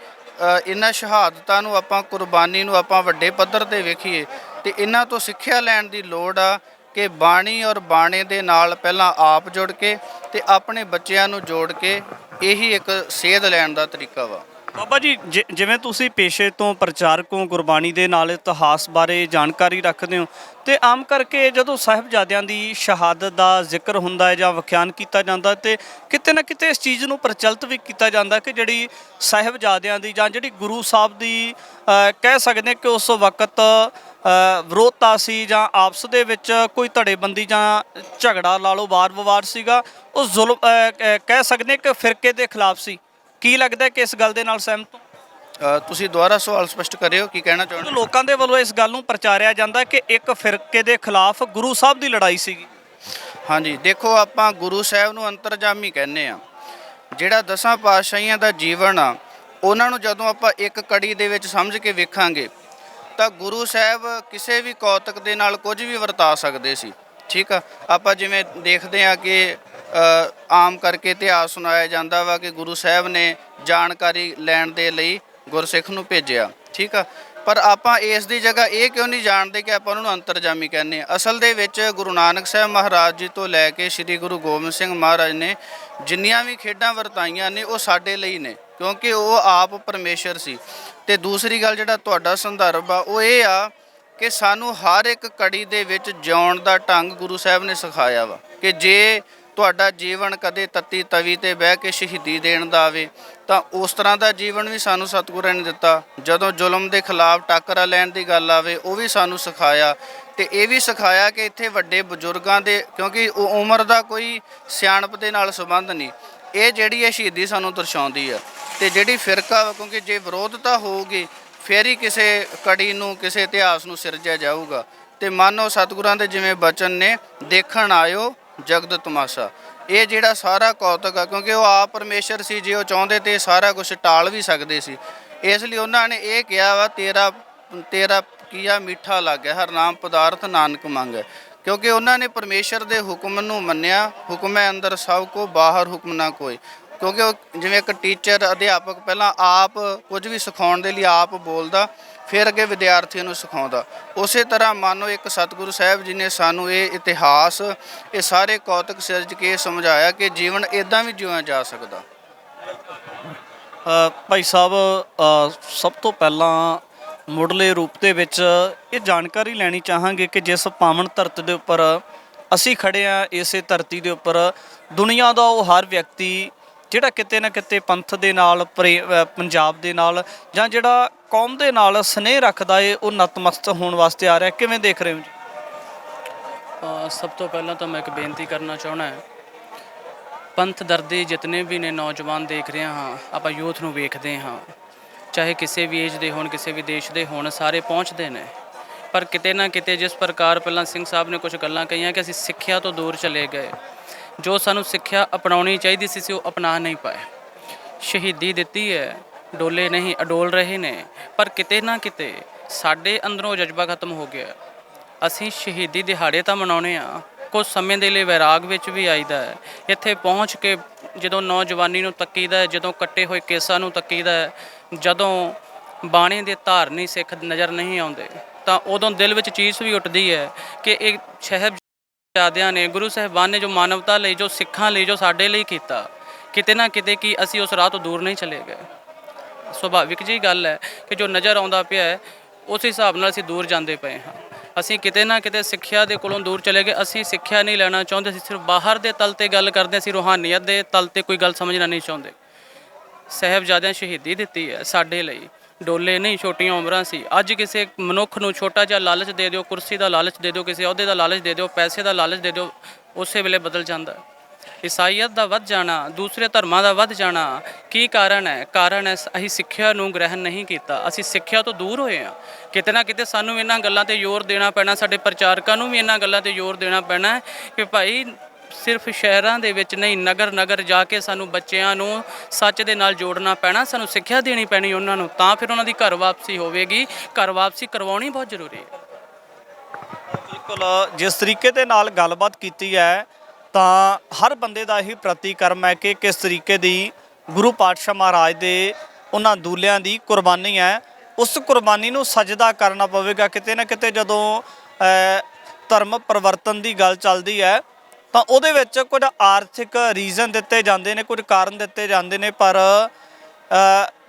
ਇਹਨਾਂ ਸ਼ਹਾਦਤਾਂ ਨੂੰ ਆਪਾਂ ਕੁਰਬਾਨੀ ਨੂੰ ਆਪਾਂ ਵੱਡੇ ਪੱਧਰ 'ਤੇ ਵੇਖੀਏ, ਤੇ ਇਹਨਾਂ ਤੋਂ ਸਿੱਖਿਆ ਲੈਣ ਦੀ ਲੋੜ ਆ ਕਿ ਬਾਣੀ ਔਰ ਬਾਣੇ ਦੇ ਨਾਲ ਪਹਿਲਾਂ ਆਪ ਜੁੜ ਕੇ ਤੇ ਆਪਣੇ ਬੱਚਿਆਂ ਨੂੰ ਜੋੜ ਕੇ ਇਹੀ ਇੱਕ ਸੇਧ ਲੈਣ ਦਾ ਤਰੀਕਾ ਵਾ। ਬਾਬਾ ਜੀ, ਜਿਵੇਂ ਤੁਸੀਂ ਪੇਸ਼ੇ ਤੋਂ ਪ੍ਰਚਾਰਕ ਹੋ, ਗੁਰਬਾਣੀ ਦੇ ਨਾਲ ਇਤਿਹਾਸ ਬਾਰੇ ਜਾਣਕਾਰੀ ਰੱਖਦੇ ਹੋ, ਤੇ ਆਮ ਕਰਕੇ ਜਦੋਂ ਸਾਹਿਬਜ਼ਾਦਿਆਂ ਦੀ ਸ਼ਹਾਦਤ ਦਾ ਜ਼ਿਕਰ ਹੁੰਦਾ ਹੈ ਜਾਂ ਵਿਖਿਆਨ ਕੀਤਾ ਜਾਂਦਾ, ਤੇ ਕਿਤੇ ਨਾ ਕਿਤੇ ਇਸ ਚੀਜ਼ ਨੂੰ ਪ੍ਰਚਲਿਤ ਵੀ ਕੀਤਾ ਜਾਂਦਾ ਕਿ ਜਿਹੜੀ ਸਾਹਿਬਜ਼ਾਦਿਆਂ ਦੀ ਜਾਂ ਜਿਹੜੀ ਗੁਰੂ ਸਾਹਿਬ ਦੀ ਕਹਿ ਸਕਦੇ ਕਿ ਉਸ ਵਕਤ ਵਿਰੋਧਤਾ ਸੀ ਜਾਂ ਆਪਸ ਦੇ ਵਿੱਚ ਕੋਈ ਧੜੇਬੰਦੀ ਜਾਂ ਝਗੜਾ ਲਾ ਲਓ, ਵਾਰ ਵਿਵਾਦ ਸੀਗਾ, ਉਹ ਜ਼ੁਲਮ ਕਹਿ ਸਕਦੇ ਕਿ ਫਿਰਕੇ ਦੇ ਖਿਲਾਫ ਸੀ। ਕੀ ਲੱਗਦਾ ਕਿ ਇਸ ਗੱਲ ਦੇ ਨਾਲ ਸਹਿਮਤ ਹੋ? ਤੁਸੀਂ ਦੁਬਾਰਾ ਸਵਾਲ ਸਪਸ਼ਟ ਕਰਿਓ, ਕੀ ਕਹਿਣਾ ਚਾਹੁੰਦੇ? ਲੋਕਾਂ ਦੇ ਵੱਲੋਂ ਇਸ ਗੱਲ ਨੂੰ ਪ੍ਰਚਾਰਿਆ ਜਾਂਦਾ ਕਿ ਇੱਕ ਫਿਰਕੇ ਦੇ ਖਿਲਾਫ ਗੁਰੂ ਸਾਹਿਬ ਦੀ ਲੜਾਈ ਸੀਗੀ। ਹਾਂਜੀ, ਦੇਖੋ ਆਪਾਂ ਗੁਰੂ ਸਾਹਿਬ ਨੂੰ ਅੰਤਰਜਾਮੀ ਕਹਿੰਦੇ ਆ। ਜਿਹੜਾ 10 ਪਾਤਸ਼ਾਹੀਆਂ ਦਾ ਜੀਵਨ ਆ, ਉਹਨਾਂ ਨੂੰ ਜਦੋਂ ਆਪਾਂ ਇੱਕ ਕੜੀ ਦੇ ਵਿੱਚ ਸਮਝ ਕੇ ਵੇਖਾਂਗੇ ਤਾਂ ਗੁਰੂ ਸਾਹਿਬ ਕਿਸੇ ਵੀ ਕੌਤਕ ਦੇ ਨਾਲ ਕੁਝ ਵੀ ਵਰਤਾ ਸਕਦੇ ਸੀ। ਠੀਕ ਆ, ਆਪਾਂ ਜਿਵੇਂ ਦੇਖਦੇ ਆ ਕਿ ਆਮ ਕਰਕੇ ਇਤਿਹਾਸ ਸੁਣਾਇਆ ਜਾਂਦਾ ਵਾ ਕਿ ਗੁਰੂ ਸਾਹਿਬ ਨੇ ਜਾਣਕਾਰੀ ਲੈਣ ਦੇ ਲਈ ਗੁਰਸਿੱਖ ਨੂੰ ਭੇਜਿਆ। ਠੀਕ ਆ, ਪਰ ਆਪਾਂ ਇਸ ਦੀ ਜਗ੍ਹਾ ਇਹ ਕਿਉਂ ਨਹੀਂ ਜਾਣਦੇ ਕਿ ਆਪਾਂ ਉਹਨਾਂ ਨੂੰ ਅੰਤਰਜਾਮੀ ਕਹਿੰਦੇ ਆ। ਅਸਲ ਦੇ ਵਿੱਚ ਗੁਰੂ ਨਾਨਕ ਸਾਹਿਬ ਮਹਾਰਾਜ ਜੀ ਤੋਂ ਲੈ ਕੇ ਸ੍ਰੀ ਗੁਰੂ ਗੋਬਿੰਦ ਸਿੰਘ ਮਹਾਰਾਜ ਨੇ ਜਿੰਨੀਆਂ ਵੀ ਖੇਡਾਂ ਵਰਤਾਈਆਂ ਨੇ ਉਹ ਸਾਡੇ ਲਈ ਨੇ, ਕਿਉਂਕਿ ਉਹ ਆਪ ਪਰਮੇਸ਼ਰ ਸੀ। ਤੇ ਦੂਸਰੀ ਗੱਲ ਜਿਹੜਾ ਤੁਹਾਡਾ ਸੰਦਰਭ ਆ ਉਹ ਇਹ ਆ ਕਿ ਸਾਨੂੰ ਹਰ ਇੱਕ ਕੜੀ ਦੇ ਵਿੱਚ ਜਿਉਣ ਦਾ ਢੰਗ ਗੁਰੂ ਸਾਹਿਬ ਨੇ ਸਿਖਾਇਆ ਵਾ ਕਿ ਜੇ ਤੁਹਾਡਾ ਜੀਵਨ ਕਦੇ ਤੱਤੀ ਤਵੀ ਤੇ ਬਹਿ ਕੇ ਸ਼ਹੀਦੀ ਦੇਣ ਦਾ ਆਵੇ ਤਾਂ ਉਸ ਤਰ੍ਹਾਂ ਦਾ ਜੀਵਨ ਵੀ ਸਾਨੂੰ ਸਤਿਗੁਰਾਂ ਨੇ ਦਿੱਤਾ। ਜਦੋਂ ਜ਼ੁਲਮ ਦੇ ਖਿਲਾਫ ਟਾਕਰਾ ਲੈਣ ਦੀ ਗੱਲ ਆਵੇ ਉਹ ਵੀ ਸਾਨੂੰ ਸਿਖਾਇਆ, ਤੇ ਇਹ ਵੀ ਸਿਖਾਇਆ ਕਿ ਇੱਥੇ ਵੱਡੇ ਬਜ਼ੁਰਗਾਂ ਦੇ, ਕਿਉਂਕਿ ਉਹ ਉਮਰ ਦਾ ਕੋਈ ਸਿਆਣਪ ਦੇ ਨਾਲ ਸੰਬੰਧ ਨਹੀਂ, ਇਹ ਜਿਹੜੀ ਹੈ ਸ਼ਹੀਦੀ ਸਾਨੂੰ ਦਰਸਾਉਂਦੀ ਆ। ਤੇ ਜਿਹੜੀ ਫਿਰਕਾ, ਕਿਉਂਕਿ ਜੇ ਵਿਰੋਧਤਾ ਹੋਊਗੀ ਫਿਰ ਹੀ ਕਿਸੇ ਕੜੀ ਨੂੰ, ਕਿਸੇ ਇਤਿਹਾਸ ਨੂੰ ਸਿਰਜਿਆ ਜਾਊਗਾ। ਤੇ ਮਾਨੋ ਸਤਿਗੁਰਾਂ ਦੇ ਜਿਵੇਂ ਬਚਨ ਨੇ, ਦੇਖਣ ਆਇਓ ਜਗਤ ਤਮਾਸ਼ਾ, ਇਹ ਜਿਹੜਾ ਸਾਰਾ ਕੌਤਕ ਆ, ਕਿਉਂਕਿ ਉਹ ਆਪ ਪਰਮੇਸ਼ਰ ਸੀ, ਜੇ ਉਹ ਚਾਹੁੰਦੇ ਤੇ ਸਾਰਾ ਕੁਝ ਟਾਲ ਵੀ ਸਕਦੇ ਸੀ। ਇਸ ਲਈ ਉਹਨਾਂ ਨੇ ਇਹ ਕਿਹਾ ਵਾ ਤੇਰਾ ਤੇਰਾ ਕੀਆ ਮਿੱਠਾ ਲੱਗੇ, ਹਰ ਨਾਮ ਪਦਾਰਥ ਨਾਨਕ ਮੰਗੈ। ਕਿਉਂਕਿ ਉਹਨਾਂ ਨੇ ਪਰਮੇਸ਼ਰ ਦੇ ਹੁਕਮ ਨੂੰ ਮੰਨਿਆ। ਹੁਕਮੈ ਅੰਦਰ ਸਭ ਕੋ ਬਾਹਰ ਹੁਕਮ ਨਾ ਕੋਈ। ਕਿਉਂਕਿ ਉਹ ਜਿਵੇਂ ਇੱਕ ਟੀਚਰ ਅਧਿਆਪਕ ਪਹਿਲਾਂ ਆਪ ਕੁਝ ਵੀ ਸਿਖਾਉਣ ਦੇ ਲਈ ਆਪ ਬੋਲਦਾ, ਫਿਰ ਅੱਗੇ ਵਿਦਿਆਰਥੀਆਂ ਨੂੰ ਸਿਖਾਉਂਦਾ। ਉਸੇ ਤਰ੍ਹਾਂ ਮਾਨੋ ਇੱਕ ਸਤਿਗੁਰੂ ਸਾਹਿਬ ਜੀ ਨੇ ਸਾਨੂੰ ਇਹ ਇਤਿਹਾਸ, ਇਹ ਸਾਰੇ ਕੌਤਕ ਸਿਰਜ ਕੇ ਸਮਝਾਇਆ ਕਿ ਜੀਵਨ ਇੱਦਾਂ ਵੀ ਜਿਉਣਾ ਜਾ ਸਕਦਾ। ਭਾਈ ਸਾਹਿਬ, ਸਭ ਤੋਂ ਪਹਿਲਾਂ ਮੁੱਢਲੇ ਰੂਪ ਦੇ ਵਿੱਚ ਇਹ ਜਾਣਕਾਰੀ ਲੈਣੀ ਚਾਹਾਂਗੇ ਕਿ ਜਿਸ ਪਾਵਨ ਧਰਤੀ ਦੇ ਉੱਪਰ ਅਸੀਂ ਖੜੇ ਹਾਂ, ਇਸੇ ਧਰਤੀ ਦੇ ਉੱਪਰ ਦੁਨੀਆ ਦਾ ਉਹ ਹਰ ਵਿਅਕਤੀ ਜਿਹੜਾ ਕਿਤੇ ਨਾ ਕਿਤੇ ਪੰਥ ਦੇ ਨਾਲ ਪੰਜਾਬ ਦੇ ਨਾਲ ਜਾਂ ਜਿਹੜਾ ਕੌਮ ਦੇ ਨਾਲ ਸਨੇਹ ਰੱਖਦਾ ਏ, ਉਹ ਨਤਮਸਤਕ ਹੋਣ ਵਾਸਤੇ ਆ ਰਿਹਾ। ਕਿਵੇਂ ਦੇਖ ਰਹੇ ਹੋ ਜੀ? ਸਭ ਤੋਂ ਪਹਿਲਾਂ ਤਾਂ ਮੈਂ ਇੱਕ ਬੇਨਤੀ ਕਰਨਾ ਚਾਹੁੰਦਾ ਹਾਂ, ਪੰਥ ਦਰਦੀ ਜਿਤਨੇ ਵੀ ਨੇ ਨੌਜਵਾਨ ਦੇਖ ਰਹੇ ਹਾਂ, ਆਪਾਂ ਯੂਥ ਨੂੰ ਵੇਖਦੇ ਹਾਂ, ਚਾਹੇ ਕਿਸੇ ਵੀ ਏਜ ਦੇ ਹੋਣ, ਕਿਸੇ ਵੀ ਦੇਸ਼ ਦੇ ਹੋਣ, ਸਾਰੇ ਪਹੁੰਚਦੇ ਨੇ। ਪਰ ਕਿਤੇ ਨਾ ਕਿਤੇ ਜਿਸ ਪ੍ਰਕਾਰ ਪਹਿਲਾਂ ਸਿੰਘ ਸਾਹਿਬ ਨੇ ਕੁਝ ਗੱਲਾਂ ਕਹੀਆਂ ਕਿ ਅਸੀਂ ਸਿੱਖਿਆ ਤੋਂ ਦੂਰ ਚਲੇ ਗਏ, ਜੋ ਸਾਨੂੰ ਸਿੱਖਿਆ ਅਪਣਾਉਣੀ ਚਾਹੀਦੀ ਸੀ ਉਹ ਅਪਣਾ ਨਹੀਂ ਪਾਏ। ਸ਼ਹੀਦੀ ਦਿੱਤੀ ਹੈ, ਡੋਲੇ ਨਹੀਂ, ਅਡੋਲ ਰਹੇ ਨੇ, ਪਰ ਕਿਤੇ ਨਾ ਕਿਤੇ ਸਾਡੇ ਅੰਦਰੋਂ ਜਜ਼ਬਾ ਖਤਮ ਹੋ ਗਿਆ। ਅਸੀਂ ਸ਼ਹੀਦੀ ਦਿਹਾੜੇ ਤਾਂ ਮਨਾਉਣੇ ਆ, ਕੁਝ ਸਮੇਂ ਦੇ ਲਈ ਵੈਰਾਗ ਵਿੱਚ ਵੀ ਆਈਦਾ ਹੈ। ਇੱਥੇ ਪਹੁੰਚ ਕੇ ਜਦੋਂ ਨੌਜਵਾਨੀ ਨੂੰ ਤੱਕੀਦਾ ਹੈ, ਜਦੋਂ ਕੱਟੇ ਹੋਏ ਕੇਸਾਂ ਨੂੰ ਤੱਕੀਦਾ ਹੈ, ਜਦੋਂ ਬਾਣੇ ਦੇ ਧਾਰਨੀ ਸਿੱਖ ਨਜ਼ਰ ਨਹੀਂ ਆਉਂਦੇ, ਤਾਂ ਉਦੋਂ ਦਿਲ ਵਿੱਚ ਚੀਜ਼ ਵੀ ਉੱਠਦੀ ਹੈ ਕਿ ਇਹ ਸਾਹਿਬਜ਼ਾਦਿਆਂ ਨੇ, ਗੁਰੂ ਸਾਹਿਬਾਨ ਨੇ ਜੋ ਮਾਨਵਤਾ ਲਈ, ਜੋ ਸਿੱਖਾਂ ਲਈ, ਜੋ ਸਾਡੇ ਲਈ ਕੀਤਾ, ਕਿਤੇ ਨਾ ਕਿਤੇ ਕਿ ਅਸੀਂ ਉਸ ਰਾਹ ਤੋਂ ਦੂਰ ਨਹੀਂ ਚਲੇ ਗਏ। ਸੁਭਾਵਿਕ ਜਿਹੀ ਗੱਲ ਹੈ ਕਿ ਜੋ ਨਜ਼ਰ ਆਉਂਦਾ ਪਿਆ ਹੈ ਉਸ ਹਿਸਾਬ ਨਾਲ ਅਸੀਂ ਦੂਰ ਜਾਂਦੇ ਪਏ ਹਾਂ। ਅਸੀਂ ਕਿਤੇ ਨਾ ਕਿਤੇ ਸਿੱਖਿਆ ਦੇ ਕੋਲੋਂ ਦੂਰ ਚਲੇ ਗਏ। ਅਸੀਂ ਸਿੱਖਿਆ ਨਹੀਂ ਲੈਣਾ ਚਾਹੁੰਦੇ, ਅਸੀਂ ਸਿਰਫ ਬਾਹਰ ਦੇ ਤਲ ਤੇ ਗੱਲ ਕਰਦੇ, ਅਸੀਂ ਰੂਹਾਨੀਅਤ ਦੇ ਤਲ ਤੇ ਕੋਈ ਗੱਲ ਸਮਝਣਾ ਨਹੀਂ ਚਾਹੁੰਦੇ। ਸਾਹਿਬਜ਼ਾਦਿਆਂ ਸ਼ਹੀਦੀ ਦਿੱਤੀ ਹੈ ਸਾਡੇ ਲਈ, ਡੋਲੇ ਨਹੀਂ, ਛੋਟੀਆਂ ਉਮਰਾਂ ਸੀ। ਅੱਜ ਕਿਸੇ ਮਨੁੱਖ ਨੂੰ ਛੋਟਾ ਜਿਹਾ ਲਾਲਚ ਦੇ ਦਿਓ, ਕੁਰਸੀ ਦਾ ਲਾਲਚ ਦੇ ਦਿਓ, ਕਿਸੇ ਅਹੁਦੇ ਦਾ ਲਾਲਚ ਦੇ ਦਿਓ, ਪੈਸੇ ਦਾ ਲਾਲਚ ਦੇ ਦਿਓ, ਉਸੇ ਵੇਲੇ ਬਦਲ ਜਾਂਦਾ। ਈਸਾਈਅਤ ਦਾ ਵੱਧ ਜਾਣਾ, ਦੂਸਰੇ ਧਰਮਾਂ ਦਾ ਵੱਧ ਜਾਣਾ, ਕੀ ਕਾਰਨ ਹੈ? ਕਾਰਨ ਹੈ ਅਸੀਂ ਸਿੱਖਿਆ ਨੂੰ ਗ੍ਰਹਿਣ ਨਹੀਂ ਕੀਤਾ, ਅਸੀਂ ਸਿੱਖਿਆ ਤੋਂ ਦੂਰ ਹੋਏ ਹਾਂ। ਕਿਤੇ ਨਾ ਕਿਤੇ ਸਾਨੂੰ ਇਹਨਾਂ ਗੱਲਾਂ ਤੇ ਜ਼ੋਰ ਦੇਣਾ ਪੈਣਾ, ਸਾਡੇ ਪ੍ਰਚਾਰਕਾਂ ਨੂੰ ਵੀ ਇਹਨਾਂ ਗੱਲਾਂ ਤੇ ਜ਼ੋਰ ਦੇਣਾ ਪੈਣਾ ਕਿ ਭਾਈ ਸਿਰਫ ਸ਼ਹਿਰਾਂ ਦੇ ਵਿੱਚ ਨਹੀਂ, ਨਗਰ ਨਗਰ ਜਾ ਕੇ ਸਾਨੂੰ ਬੱਚਿਆਂ ਨੂੰ ਸੱਚ ਦੇ ਨਾਲ ਜੋੜਨਾ ਪੈਣਾ, ਸਾਨੂੰ ਸਿੱਖਿਆ ਦੇਣੀ ਪੈਣੀ ਉਹਨਾਂ ਨੂੰ, ਤਾਂ ਫਿਰ ਉਹਨਾਂ ਦੀ ਘਰ ਵਾਪਸੀ ਹੋਵੇਗੀ। ਘਰ ਵਾਪਸੀ ਕਰਵਾਉਣੀ ਬਹੁਤ ਜ਼ਰੂਰੀ ਹੈ। ਬਿਲਕੁਲ, ਜਿਸ ਤਰੀਕੇ ਦੇ ਨਾਲ ਗੱਲਬਾਤ ਕੀਤੀ ਹੈ ਤਾਂ ਹਰ ਬੰਦੇ ਦਾ ਇਹੀ ਪ੍ਰਤੀਕਰਮ ਹੈ ਕਿ ਕਿਸ ਤਰੀਕੇ ਦੀ ਗੁਰੂ ਪਾਤਸ਼ਾਹ ਮਹਾਰਾਜ ਦੇ ਉਹਨਾਂ ਦੂਲਿਆਂ ਦੀ ਕੁਰਬਾਨੀ ਹੈ। ਉਸ ਕੁਰਬਾਨੀ ਨੂੰ ਸਜਦਾ ਕਰਨਾ ਪਵੇਗਾ। ਕਿਤੇ ਨਾ ਕਿਤੇ ਜਦੋਂ ਧਰਮ ਪਰਿਵਰਤਨ ਦੀ ਗੱਲ ਚੱਲਦੀ ਹੈ ਤਾਂ ਉਹਦੇ ਵਿੱਚ ਕੁਝ ਆਰਥਿਕ ਰੀਜ਼ਨ ਦਿੱਤੇ ਜਾਂਦੇ ਨੇ, ਕੁਝ ਕਾਰਨ ਦਿੱਤੇ ਜਾਂਦੇ ਨੇ, ਪਰ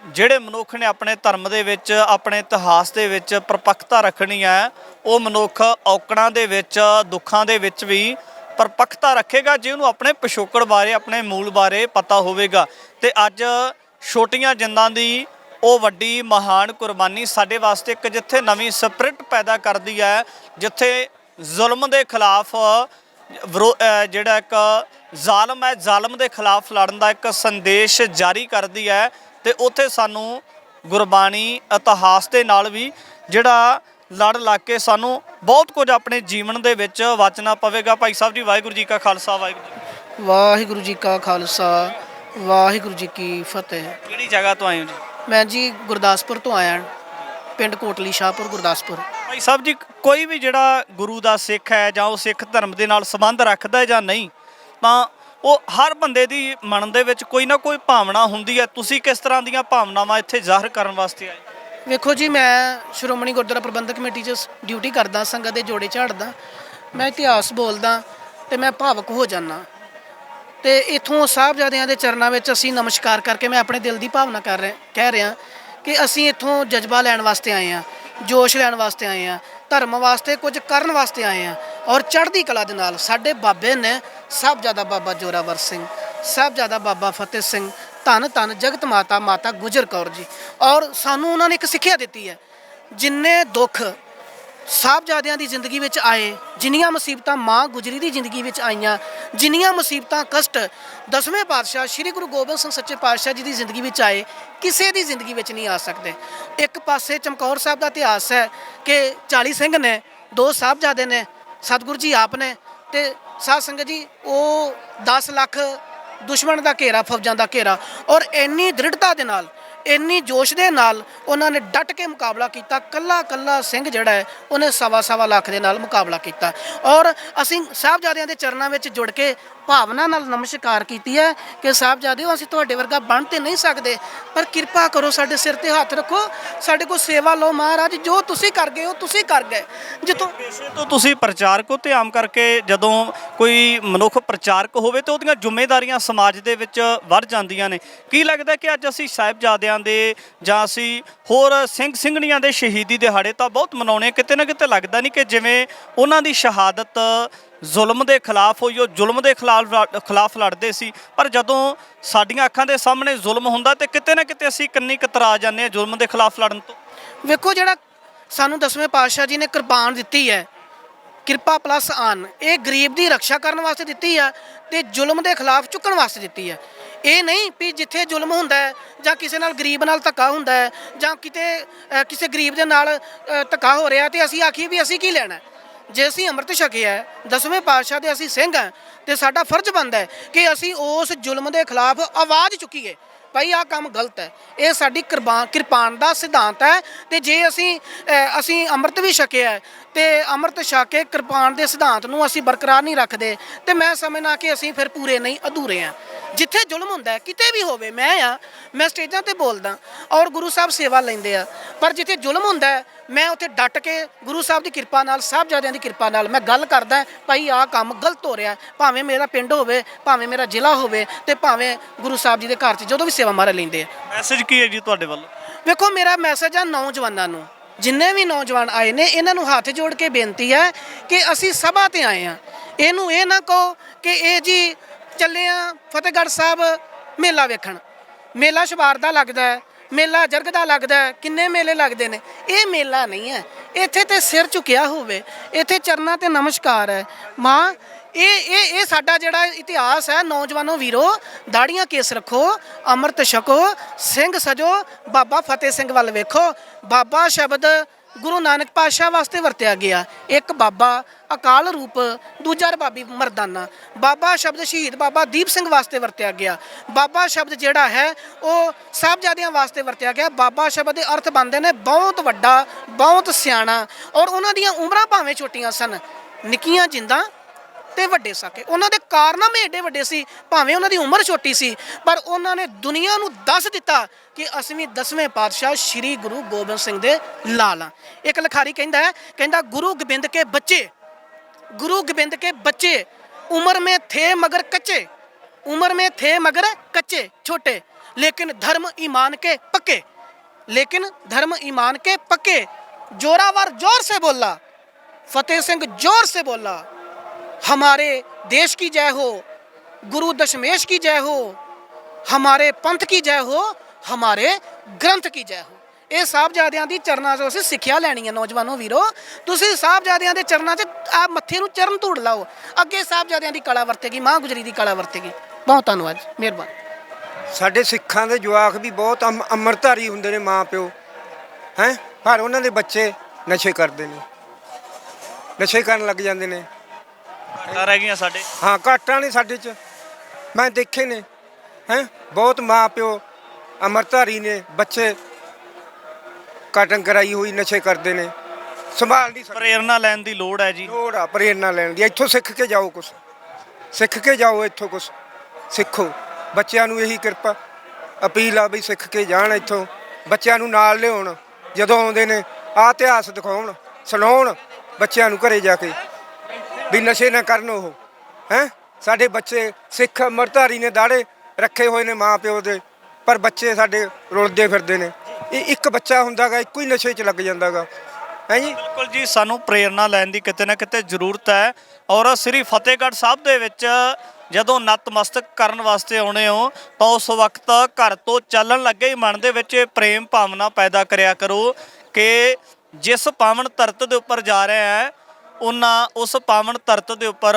ਜਿਹੜੇ ਮਨੁੱਖ ਨੇ ਆਪਣੇ ਧਰਮ ਦੇ ਵਿੱਚ, ਆਪਣੇ ਇਤਿਹਾਸ ਦੇ ਵਿੱਚ ਪਰਪੱਕਤਾ ਰੱਖਣੀ ਹੈ, ਉਹ ਮਨੁੱਖ ਔਕੜਾਂ ਦੇ ਵਿੱਚ, ਦੁੱਖਾਂ ਦੇ ਵਿੱਚ ਵੀ ਪਰਪੱਕਤਾ ਰੱਖੇਗਾ ਜੇ ਉਹਨੂੰ ਆਪਣੇ ਪਿਛੋਕੜ ਬਾਰੇ, ਆਪਣੇ ਮੂਲ ਬਾਰੇ ਪਤਾ ਹੋਵੇਗਾ। ਤੇ ਅੱਜ ਛੋਟੀਆਂ ਜਿੰਦਾਂ ਦੀ ਉਹ ਵੱਡੀ ਮਹਾਨ ਕੁਰਬਾਨੀ ਸਾਡੇ ਵਾਸਤੇ ਇੱਕ ਜਿੱਥੇ ਨਵੀਂ ਸਪਿਰਿਟ ਪੈਦਾ ਕਰਦੀ ਹੈ, ਜਿੱਥੇ ਜ਼ੁਲਮ ਦੇ ਖਿਲਾਫ ਜਿਹੜਾ ਇੱਕ ਜ਼ਾਲਮ ਹੈ, ਜ਼ਾਲਮ ਦੇ ਖਿਲਾਫ ਲੜਨ ਦਾ ਇੱਕ ਸੰਦੇਸ਼ ਜਾਰੀ ਕਰਦੀ ਹੈ। ਤੇ ਉੱਥੇ ਸਾਨੂੰ ਗੁਰਬਾਣੀ ਇਤਿਹਾਸ ਦੇ ਨਾਲ ਵੀ ਜਿਹੜਾ ਲੜ ਲੱਗ ਕੇ ਸਾਨੂੰ ਬਹੁਤ ਕੁਝ ਆਪਣੇ ਜੀਵਨ ਦੇ ਵਿੱਚ ਵਾਚਣਾ ਪਵੇਗਾ। ਭਾਈ ਸਾਹਿਬ ਜੀ, ਵਾਹਿਗੁਰੂ ਜੀ ਕਾ ਖਾਲਸਾ, ਵਾਹਿਗੁਰੂ ਜੀ ਕਾ ਖਾਲਸਾ, ਵਾਹਿਗੁਰੂ ਜੀ ਕੀ ਫਤਿਹ। ਕਿਹੜੀ ਜਗ੍ਹਾ ਤੋਂ ਆਏ ਹੋ ਜੀ? ਮੈਂ ਜੀ ਗੁਰਦਾਸਪੁਰ ਤੋਂ ਆਇਆ, ਪਿੰਡ ਕੋਟਲੀ ਸ਼ਾਹਪੁਰ, ਗੁਰਦਾਸਪੁਰ। ਭਾਈ ਸਾਹਿਬ ਜੀ, ਕੋਈ ਵੀ ਜਿਹੜਾ ਗੁਰੂ ਦਾ ਸਿੱਖ ਹੈ ਜਾਂ ਉਹ ਸਿੱਖ ਧਰਮ ਦੇ ਨਾਲ ਸੰਬੰਧ ਰੱਖਦਾ ਹੈ ਜਾਂ ਨਹੀਂ, ਤਾਂ ਉਹ ਹਰ ਬੰਦੇ ਦੀ ਮਨ ਦੇ ਵਿੱਚ ਕੋਈ ਨਾ ਕੋਈ ਭਾਵਨਾ ਹੁੰਦੀ ਹੈ। ਤੁਸੀਂ ਕਿਸ ਤਰ੍ਹਾਂ ਦੀਆਂ ਭਾਵਨਾਵਾਂ ਇੱਥੇ ਜ਼ਾਹਰ ਕਰਨ ਵਾਸਤੇ ਆਏ? ਵੇਖੋ ਜੀ, ਮੈਂ ਸ਼੍ਰੋਮਣੀ ਗੁਰਦੁਆਰਾ ਪ੍ਰਬੰਧਕ ਕਮੇਟੀ 'ਚ ਡਿਊਟੀ ਕਰਦਾ, ਸੰਗਤ ਦੇ ਜੋੜੇ ਝਾੜਦਾ, ਮੈਂ ਇਤਿਹਾਸ ਬੋਲਦਾ ਅਤੇ ਮੈਂ ਭਾਵਕ ਹੋ ਜਾਂਦਾ। ਅਤੇ ਇੱਥੋਂ ਸਾਹਿਬਜ਼ਾਦਿਆਂ ਦੇ ਚਰਨਾਂ ਵਿੱਚ ਅਸੀਂ ਨਮਸਕਾਰ ਕਰਕੇ ਮੈਂ ਆਪਣੇ ਦਿਲ ਦੀ ਭਾਵਨਾ ਕਹਿ ਰਿਹਾ ਕਿ ਅਸੀਂ ਇੱਥੋਂ ਜਜ਼ਬਾ ਲੈਣ ਵਾਸਤੇ ਆਏ ਹਾਂ, ਜੋਸ਼ ਲੈਣ ਵਾਸਤੇ ਆਏ ਹਾਂ, ਧਰਮ ਵਾਸਤੇ ਕੁਝ ਕਰਨ ਵਾਸਤੇ ਆਏ ਹਾਂ। ਔਰ ਚੜ੍ਹਦੀ ਕਲਾ ਦੇ ਨਾਲ ਸਾਡੇ ਬਾਬੇ ਨੇ, ਸਾਹਿਬਜ਼ਾਦਾ ਬਾਬਾ ਜ਼ੋਰਾਵਰ ਸਿੰਘ, ਸਾਹਿਬਜ਼ਾਦਾ ਬਾਬਾ ਫਤਿਹ ਸਿੰਘ, ਧੰਨ ਧੰਨ ਜਗਤ ਮਾਤਾ, ਮਾਤਾ ਗੁਜਰ ਕੌਰ ਜੀ। ਔਰ ਸਾਨੂੰ ਉਹਨਾਂ ਨੇ ਇੱਕ ਸਿੱਖਿਆ ਦਿੱਤੀ ਹੈ, ਜਿੰਨੇ ਦੁੱਖ ਸਾਹਿਬਜ਼ਾਦਿਆਂ ਦੀ ਜ਼ਿੰਦਗੀ ਵਿੱਚ ਆਏ, ਜਿੰਨੀਆਂ ਮੁਸੀਬਤਾਂ ਮਾਂ ਗੁਜਰੀ ਦੀ ਜ਼ਿੰਦਗੀ ਵਿੱਚ ਆਈਆਂ, ਜਿੰਨੀਆਂ ਮੁਸੀਬਤਾਂ ਕਸ਼ਟ ਦਸਵੇਂ ਪਾਤਸ਼ਾਹ ਸ਼੍ਰੀ ਗੁਰੂ ਗੋਬਿੰਦ ਸਿੰਘ ਸੱਚੇ ਪਾਤਸ਼ਾਹ ਜੀ ਦੀ ਜ਼ਿੰਦਗੀ ਵਿੱਚ ਆਏ, ਕਿਸੇ ਦੀ ਜ਼ਿੰਦਗੀ ਵਿੱਚ ਨਹੀਂ ਆ ਸਕਦੇ। ਇੱਕ ਪਾਸੇ ਚਮਕੌਰ ਸਾਹਿਬ ਦਾ ਇਤਿਹਾਸ ਹੈ ਕਿ 40 ਸਿੰਘ ਨੇ, 2 ਸਾਹਿਬਜ਼ਾਦੇ ਨੇ, ਸਤਿਗੁਰੂ ਜੀ ਆਪ ਨੇ, ਅਤੇ ਸਾਧ ਸੰਗਤ ਜੀ ਉਹ 10 ਲੱਖ ਦੁਸ਼ਮਣ ਦਾ ਘੇਰਾ, ਫੌਜਾਂ ਦਾ ਘੇਰਾ, ਔਰ ਇੰਨੀ ਦ੍ਰਿੜਤਾ ਦੇ ਨਾਲ, ਇੰਨੀ ਜੋਸ਼ ਦੇ ਨਾਲ ਉਹਨਾਂ ਨੇ ਡਟ ਕੇ ਮੁਕਾਬਲਾ ਕੀਤਾ। ਕੱਲਾ ਕੱਲਾ ਸਿੰਘ ਜਿਹੜਾ ਹੈ ਉਹਨੇ ਸਵਾ ਲੱਖ ਦੇ ਨਾਲ ਮੁਕਾਬਲਾ ਕੀਤਾ। ਔਰ ਅਸੀਂ ਸਾਹਿਬਜ਼ਾਦਿਆਂ ਦੇ ਚਰਨਾਂ ਵਿੱਚ ਜੁੜ ਕੇ ਭਾਵਨਾ ਨਾਲ ਨਮਸਕਾਰ ਕੀਤੀ ਹੈ ਕਿ ਸਾਹਿਬਜ਼ਾਦਿਓ, ਅਸੀਂ ਤੁਹਾਡੇ ਵਰਗਾ ਬਣ ਤੇ ਨਹੀਂ ਸਕਦੇ, ਪਰ ਕਿਰਪਾ ਕਰੋ, ਸਾਡੇ ਸਿਰ ਤੇ ਹੱਥ ਰੱਖੋ, ਸਾਡੇ ਕੋਲ ਸੇਵਾ ਲਓ। ਮਹਾਰਾਜ ਜੋ ਤੁਸੀਂ ਕਰ ਗਏ ਹੋ ਤੁਸੀਂ ਕਰ ਗਏ। ਜਿੱਥੋਂ ਵੈਸੇ ਤਾਂ ਤੁਸੀਂ ਪ੍ਰਚਾਰਕ ਹੋ ਤੇ ਆਮ ਕਰਕੇ ਜਦੋਂ ਕੋਈ ਮਨੁੱਖ ਪ੍ਰਚਾਰਕ ਹੋਵੇ ਤੇ ਉਹਦੀਆਂ ਜ਼ਿੰਮੇਵਾਰੀਆਂ ਸਮਾਜ ਦੇ ਵਿੱਚ ਵੱਧ ਜਾਂਦੀਆਂ ਨੇ। ਕੀ ਲੱਗਦਾ ਕਿ ਅੱਜ ਅਸੀਂ ਸਾਹਿਬਜ਼ਾਦਿਆਂ ਦੇ ਜਾਂ ਅਸੀਂ ਹੋਰ ਸਿੰਘ ਸਿੰਘਣੀਆਂ ਦੇ ਸ਼ਹੀਦੀ ਦਿਹਾੜੇ ਤਾਂ ਬਹੁਤ ਮਨਾਉਣੇ, ਕਿਤੇ ਨਾ ਕਿਤੇ ਲੱਗਦਾ ਨਹੀਂ ਕਿ ਜਿਵੇਂ ਉਹਨਾਂ ਦੀ ਸ਼ਹਾਦਤ ਜ਼ੁਲਮ ਦੇ ਖਿਲਾਫ ਹੋਈ, ਉਹ ਜ਼ੁਲਮ ਦੇ ਖਿਲਾਫ ਲੜਦੇ ਸੀ, ਪਰ ਜਦੋਂ ਸਾਡੀਆਂ ਅੱਖਾਂ ਦੇ ਸਾਹਮਣੇ ਜ਼ੁਲਮ ਹੁੰਦਾ ਤੇ ਕਿਤੇ ਨਾ ਕਿਤੇ ਅਸੀਂ ਕੰਨੀ ਕਤਰਾ ਜਾਂਦੇ ਹਾਂ ਜ਼ੁਲਮ ਦੇ ਖਿਲਾਫ ਲੜਨ ਤੋਂ। ਵੇਖੋ, ਜਿਹੜਾ ਸਾਨੂੰ 10ਵੇਂ ਪਾਤਸ਼ਾਹ ਜੀ ਨੇ ਕਿਰਪਾਨ ਦਿੱਤੀ ਹੈ, ਕਿਰਪਾ ਪਲੱਸ ਆਨ, ਇਹ ਗਰੀਬ ਦੀ ਰੱਖਿਆ ਕਰਨ ਵਾਸਤੇ ਦਿੱਤੀ ਆ ਤੇ ਜ਼ੁਲਮ ਦੇ ਖਿਲਾਫ ਚੁੱਕਣ ਵਾਸਤੇ ਦਿੱਤੀ ਹੈ। ਇਹ ਨਹੀਂ ਵੀ ਜਿੱਥੇ ਜ਼ੁਲਮ ਹੁੰਦਾ ਹੈ ਜਾਂ ਕਿਸੇ ਨਾਲ ਗਰੀਬ ਨਾਲ ਧੱਕਾ ਹੁੰਦਾ ਹੈ ਜਾਂ ਕਿਤੇ ਕਿਸੇ ਗਰੀਬ ਦੇ ਨਾਲ ਧੱਕਾ ਹੋ ਰਿਹਾ ਤੇ ਅਸੀਂ ਆਖੀਏ ਵੀ ਅਸੀਂ ਕੀ ਲੈਣਾ। ਜੇ ਅਸੀਂ ਅੰਮ੍ਰਿਤ ਛਕਿਆ 10ਵੇਂ ਪਾਤਸ਼ਾਹ ਦੇ ਅਸੀਂ ਸਿੰਘ ਹਾਂ ਤੇ ਸਾਡਾ ਫਰਜ਼ ਬਣਦਾ ਹੈ ਕਿ ਅਸੀਂ ਉਸ ਜ਼ੁਲਮ ਦੇ ਖਿਲਾਫ ਆਵਾਜ਼ ਚੁੱਕੀਏ, ਭਾਈ ਆਹ ਕੰਮ ਗਲਤ ਹੈ। ਇਹ ਸਾਡੀ ਕਿਰਪਾਨ ਦਾ ਸਿਧਾਂਤ ਹੈ। ਤੇ ਜੇ ਅਸੀਂ ਅੰਮ੍ਰਿਤ ਵੀ ਛਕਿਆ ਤੇ ਅੰਮ੍ਰਿਤ ਛਕ ਕੇ ਕਿਰਪਾਨ ਦੇ ਸਿਧਾਂਤ ਨੂੰ ਅਸੀਂ ਬਰਕਰਾਰ ਨਹੀਂ ਰੱਖਦੇ ਤੇ ਮੈਂ ਸਮਝਣਾ ਕਿ ਅਸੀਂ ਫਿਰ ਪੂਰੇ ਨਹੀਂ, ਅਧੂਰੇ ਹਾਂ। ਜਿੱਥੇ ਜ਼ੁਲਮ ਹੁੰਦਾ ਕਿਤੇ ਵੀ ਹੋਵੇ, ਮੈਂ ਸਟੇਜਾਂ ਤੇ ਬੋਲਦਾ ਔਰ ਗੁਰੂ ਸਾਹਿਬ ਸੇਵਾ ਲੈਂਦੇ ਆ, ਪਰ ਜਿੱਥੇ ਜ਼ੁਲਮ ਹੁੰਦਾ ਮੈਂ ਉੱਥੇ ਡਟ ਕੇ ਗੁਰੂ ਸਾਹਿਬ ਦੀ ਕਿਰਪਾ ਨਾਲ, ਸਾਹਿਬਜ਼ਾਦਿਆਂ ਦੀ ਕਿਰਪਾ ਨਾਲ ਮੈਂ ਗੱਲ ਕਰਦਾ, ਭਾਈ ਆਹ ਕੰਮ ਗਲਤ ਹੋ ਰਿਹਾ। ਭਾਵੇਂ ਮੇਰਾ ਪਿੰਡ ਹੋਵੇ, ਭਾਵੇਂ ਮੇਰਾ ਜ਼ਿਲ੍ਹਾ ਹੋਵੇ ਤੇ ਭਾਵੇਂ ਗੁਰੂ ਸਾਹਿਬ ਜੀ ਦੇ ਘਰ 'ਚ ਜਦੋਂ ਵੀ ਸੇਵਾ ਮਾਰਾ ਲੈਂਦੇ ਆ। ਮੈਸੇਜ ਕੀ ਹੈ ਜੀ ਤੁਹਾਡੇ ਵੱਲੋਂ? ਵੇਖੋ, ਮੇਰਾ ਮੈਸੇਜ ਆ ਨੌਜਵਾਨਾਂ ਨੂੰ, ਜਿੰਨੇ ਵੀ ਨੌਜਵਾਨ ਆਏ ਨੇ ਇਹਨਾਂ ਨੂੰ ਹੱਥ ਜੋੜ ਕੇ ਬੇਨਤੀ ਹੈ ਕਿ ਅਸੀਂ ਸਭਾ ਤੇ ਆਏ ਹਾਂ। ਇਹਨੂੰ ਇਹ ਨਾ ਕਹੋ ਕਿ ਇਹ ਜੀ ਚੱਲੇ ਆ ਫਤਿਹਗੜ੍ਹ ਸਾਹਿਬ ਮੇਲਾ ਵੇਖਣ। ਮੇਲਾ ਸ਼ਵਾਰ ਦਾ ਲੱਗਦਾ ਹੈ, ਮੇਲਾ ਜਰਗ ਦਾ ਲੱਗਦਾ ਹੈ, ਕਿੰਨੇ ਮੇਲੇ ਲੱਗਦੇ ਨੇ। ਇਹ ਮੇਲਾ ਨਹੀਂ ਹੈ। ਇੱਥੇ ਤੇ ਸਿਰ ਝੁਕਿਆ ਹੋਵੇ, ਇੱਥੇ ਚਰਨਾਂ ਤੇ ਨਮਸਕਾਰ ਹੈ। ਮਾਂ, ਇਹ ਸਾਡਾ ਜਿਹੜਾ ਇਤਿਹਾਸ ਹੈ, ਨੌਜਵਾਨੋ ਵੀਰੋ, ਦਾੜੀਆਂ ਕੇਸ ਰੱਖੋ, ਅੰਮ੍ਰਿਤ ਛਕੋ, ਸਿੰਘ ਸਜੋ, ਬਾਬਾ ਫਤਿਹ ਸਿੰਘ ਵੱਲ ਵੇਖੋ। ਬਾਬਾ ਸ਼ਬਦ ਗੁਰੂ ਨਾਨਕ ਪਾਤਸ਼ਾਹ ਵਾਸਤੇ ਵਰਤਿਆ ਗਿਆ। ਇੱਕ ਬਾਬਾ ਅਕਾਲ ਰੂਪ, ਦੂਜਾ ਰਬਾਬੀ ਮਰਦਾਨਾ। ਬਾਬਾ ਸ਼ਬਦ ਸ਼ਹੀਦ ਬਾਬਾ ਦੀਪ ਸਿੰਘ ਵਾਸਤੇ ਵਰਤਿਆ ਗਿਆ। ਬਾਬਾ ਸ਼ਬਦ ਜਿਹੜਾ ਹੈ ਉਹ ਸਾਹਿਬਜ਼ਾਦਿਆਂ ਵਾਸਤੇ ਵਰਤਿਆ ਗਿਆ। ਬਾਬਾ ਸ਼ਬਦ ਦੇ ਅਰਥ ਬਣਦੇ ਨੇ ਬਹੁਤ ਵੱਡਾ, ਬਹੁਤ ਸਿਆਣਾ। ਔਰ ਉਹਨਾਂ ਦੀਆਂ ਉਮਰਾਂ ਭਾਵੇਂ ਛੋਟੀਆਂ ਸਨ, ਨਿੱਕੀਆਂ ਜਿੰਦਾਂ ਤੇ ਵੱਡੇ ਸਾਕੇ, ਉਹਨਾਂ ਦੇ ਕਾਰਨਾਮੇ ਏਡੇ ਵੱਡੇ ਸੀ। ਭਾਵੇਂ ਉਹਨਾਂ ਦੀ ਉਮਰ ਛੋਟੀ ਸੀ, ਪਰ ਉਹਨਾਂ ਨੇ ਦੁਨੀਆ ਨੂੰ ਦੱਸ ਦਿੱਤਾ ਕਿ ਅਸੀਂ ਵੀ 10ਵੇਂ ਪਾਤਸ਼ਾਹ ਸ਼੍ਰੀ ਗੁਰੂ ਗੋਬਿੰਦ ਸਿੰਘ ਦੇ ਲਾਲ ਹਾਂ। ਇੱਕ ਲਿਖਾਰੀ ਕਹਿੰਦਾ ਗੁਰੂ ਗੋਬਿੰਦ ਕੇ ਬੱਚੇ, गुरु गोबिंद के बच्चे उम्र में थे मगर कच्चे, उम्र में थे मगर कच्चे छोटे, लेकिन धर्म ईमान के पक्के, लेकिन धर्म ईमान के पक्के। जोरावर जोर से बोला, फतेह सिंह जोर से बोला, हमारे देश की जय हो, गुरु दशमेश की जय हो, हमारे पंथ की जय हो, हमारे ग्रंथ की जय हो। ਇਹ ਸਾਹਿਬਜ਼ਾਦਿਆਂ ਦੀ ਚਰਨਾਂ 'ਚੋਂ ਅਸੀਂ ਸਿੱਖਿਆ ਲੈਣੀ ਹੈ। ਨੌਜਵਾਨੋ ਵੀਰੋ, ਤੁਸੀਂ ਸਾਹਿਬਜ਼ਾਦਿਆਂ ਦੇ ਚਰਨਾਂ 'ਚ ਆ ਮੱਥੇ ਨੂੰ ਚਰਨ ਧੂੜ ਲਾਓ। ਅੱਗੇ ਸਾਹਿਬਜ਼ਾਦਿਆਂ ਦੀ ਕਲਾ ਵਰਤੇਗੀ, ਮਾਂ ਗੁਜਰੀ ਦੀ ਕਲਾ ਵਰਤੇਗੀ। ਬਹੁਤ ਧੰਨਵਾਦ, ਮਿਹਰਬਾਨੀ। ਸਾਡੇ ਸਿੱਖਾਂ ਦੇ ਜਵਾਕ ਵੀ ਬਹੁਤ ਅੰਮ੍ਰਿਤਧਾਰੀ ਹੁੰਦੇ ਨੇ, ਮਾਂ ਪਿਓ ਹੈ, ਪਰ ਉਹਨਾਂ ਦੇ ਬੱਚੇ ਨਸ਼ੇ ਕਰਦੇ ਨੇ, ਨਸ਼ੇ ਕਰਨ ਲੱਗ ਜਾਂਦੇ ਨੇ। ਘਾਟਾਂ ਰਹਿ ਗਈਆਂ ਸਾਡੇ। ਹਾਂ, ਘਾਟਾਂ ਨੇ ਸਾਡੇ 'ਚ, ਮੈਂ ਦੇਖੇ ਨੇ ਹੈ। ਬਹੁਤ ਮਾਂ ਪਿਓ ਅੰਮ੍ਰਿਤਧਾਰੀ ਨੇ, ਬੱਚੇ ਕਟਿੰਗ ਕਰਾਈ ਹੋਈ ਨਸ਼ੇ ਕਰਦੇ ਨੇ, ਸੰਭਾਲ ਨਹੀਂ ਸਕਦੇ। ਪ੍ਰੇਰਨਾ ਲੈਣ ਦੀ ਲੋੜ ਹੈ ਜੀ। ਲੋੜ ਆ ਪ੍ਰੇਰਨਾ ਲੈਣ ਦੀ। ਇੱਥੋਂ ਸਿੱਖ ਕੇ ਜਾਓ, ਕੁਛ ਸਿੱਖ ਕੇ ਜਾਓ, ਇੱਥੋਂ ਕੁਛ ਸਿੱਖੋ। ਬੱਚਿਆਂ ਨੂੰ ਇਹੀ ਕਿਰਪਾ ਅਪੀਲ ਆ ਵੀ ਸਿੱਖ ਕੇ ਜਾਣ, ਇੱਥੋਂ ਬੱਚਿਆਂ ਨੂੰ ਨਾਲ ਲਿਆਉਣ। ਜਦੋਂ ਆਉਂਦੇ ਨੇ ਆਹ ਇਤਿਹਾਸ ਦਿਖਾਉਣ, ਸੁਣਾਉਣ ਬੱਚਿਆਂ ਨੂੰ ਘਰੇ ਜਾ ਕੇ ਵੀ ਨਸ਼ੇ ਨਾ ਕਰਨ ਉਹ ਹੈ। ਸਾਡੇ ਬੱਚੇ ਸਿੱਖ ਅੰਮ੍ਰਿਤਧਾਰੀ ਨੇ, ਦਾੜੇ ਰੱਖੇ ਹੋਏ ਨੇ ਮਾਂ ਪਿਓ ਦੇ, ਪਰ ਬੱਚੇ ਸਾਡੇ ਰੁਲਦੇ ਫਿਰਦੇ ਨੇ। ਇਹ ਇੱਕ ਬੱਚਾ ਹੁੰਦਾ ਗਾ, ਇੱਕੋ ਹੀ ਨਸ਼ੇ 'ਚ ਲੱਗ ਜਾਂਦਾ ਗਾ, ਹੈ ਜੀ। ਬਿਲਕੁਲ ਜੀ, ਸਾਨੂੰ ਪ੍ਰੇਰਨਾ ਲੈਣ ਦੀ ਕਿਤੇ ਨਾ ਕਿਤੇ ਜ਼ਰੂਰਤ ਹੈ। ਔਰ ਸ੍ਰੀ ਫਤਿਹਗੜ੍ਹ ਸਾਹਿਬ ਦੇ ਵਿੱਚ ਜਦੋਂ ਨਤਮਸਤਕ ਕਰਨ ਵਾਸਤੇ ਆਉਣੇ ਹੋ ਤਾਂ ਉਸ ਵਕਤ ਘਰ ਤੋਂ ਚੱਲਣ ਲੱਗੇ ਹੀ ਮਨ ਦੇ ਵਿੱਚ ਪ੍ਰੇਮ ਭਾਵਨਾ ਪੈਦਾ ਕਰਿਆ ਕਰੋ ਕਿ ਜਿਸ ਪਾਵਨ ਧਰਤ ਦੇ ਉੱਪਰ ਜਾ ਰਿਹਾ ਹੈ, ਉਸ ਪਾਵਨ ਧਰਤ ਦੇ ਉੱਪਰ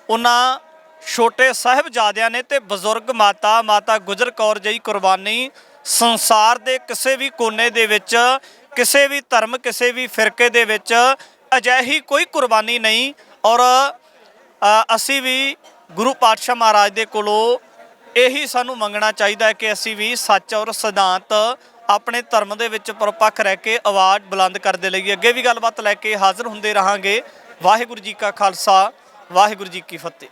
ਉਹਨਾਂ ਛੋਟੇ ਸਾਹਿਬਜ਼ਾਦਿਆਂ ਨੇ ਤੇ ਬਜ਼ੁਰਗ ਮਾਤਾ ਗੁਜਰ ਕੌਰ ਜਿਹੀ ਕੁਰਬਾਨੀ ਸੰਸਾਰ ਦੇ ਕਿਸੇ ਵੀ ਕੋਨੇ ਦੇ ਵਿੱਚ, ਕਿਸੇ ਵੀ ਧਰਮ, ਕਿਸੇ ਵੀ ਫਿਰਕੇ ਦੇ ਵਿੱਚ ਅਜਿਹੀ ਕੋਈ ਕੁਰਬਾਨੀ ਨਹੀਂ। ਔਰ ਅਸੀਂ ਵੀ ਗੁਰੂ ਪਾਤਸ਼ਾਹ ਮਹਾਰਾਜ ਦੇ ਕੋਲੋਂ ਇਹੀ ਸਾਨੂੰ ਮੰਗਣਾ ਚਾਹੀਦਾ ਹੈ ਕਿ ਅਸੀਂ ਵੀ ਸੱਚ ਔਰ ਸਿਧਾਂਤ ਆਪਣੇ ਧਰਮ ਦੇ ਵਿੱਚ ਪਰਪੱਕ ਰਹਿ ਕੇ ਆਵਾਜ਼ ਬੁਲੰਦ ਕਰਦੇ ਲਈਏ। ਅੱਗੇ ਵੀ ਗੱਲਬਾਤ ਲੈ ਕੇ ਹਾਜ਼ਰ ਹੁੰਦੇ ਰਹਾਂਗੇ। ਵਾਹਿਗੁਰੂ ਜੀ ਕਾ ਖਾਲਸਾ, ਵਾਹਿਗੁਰੂ ਜੀ ਕੀ ਫਤਿਹ।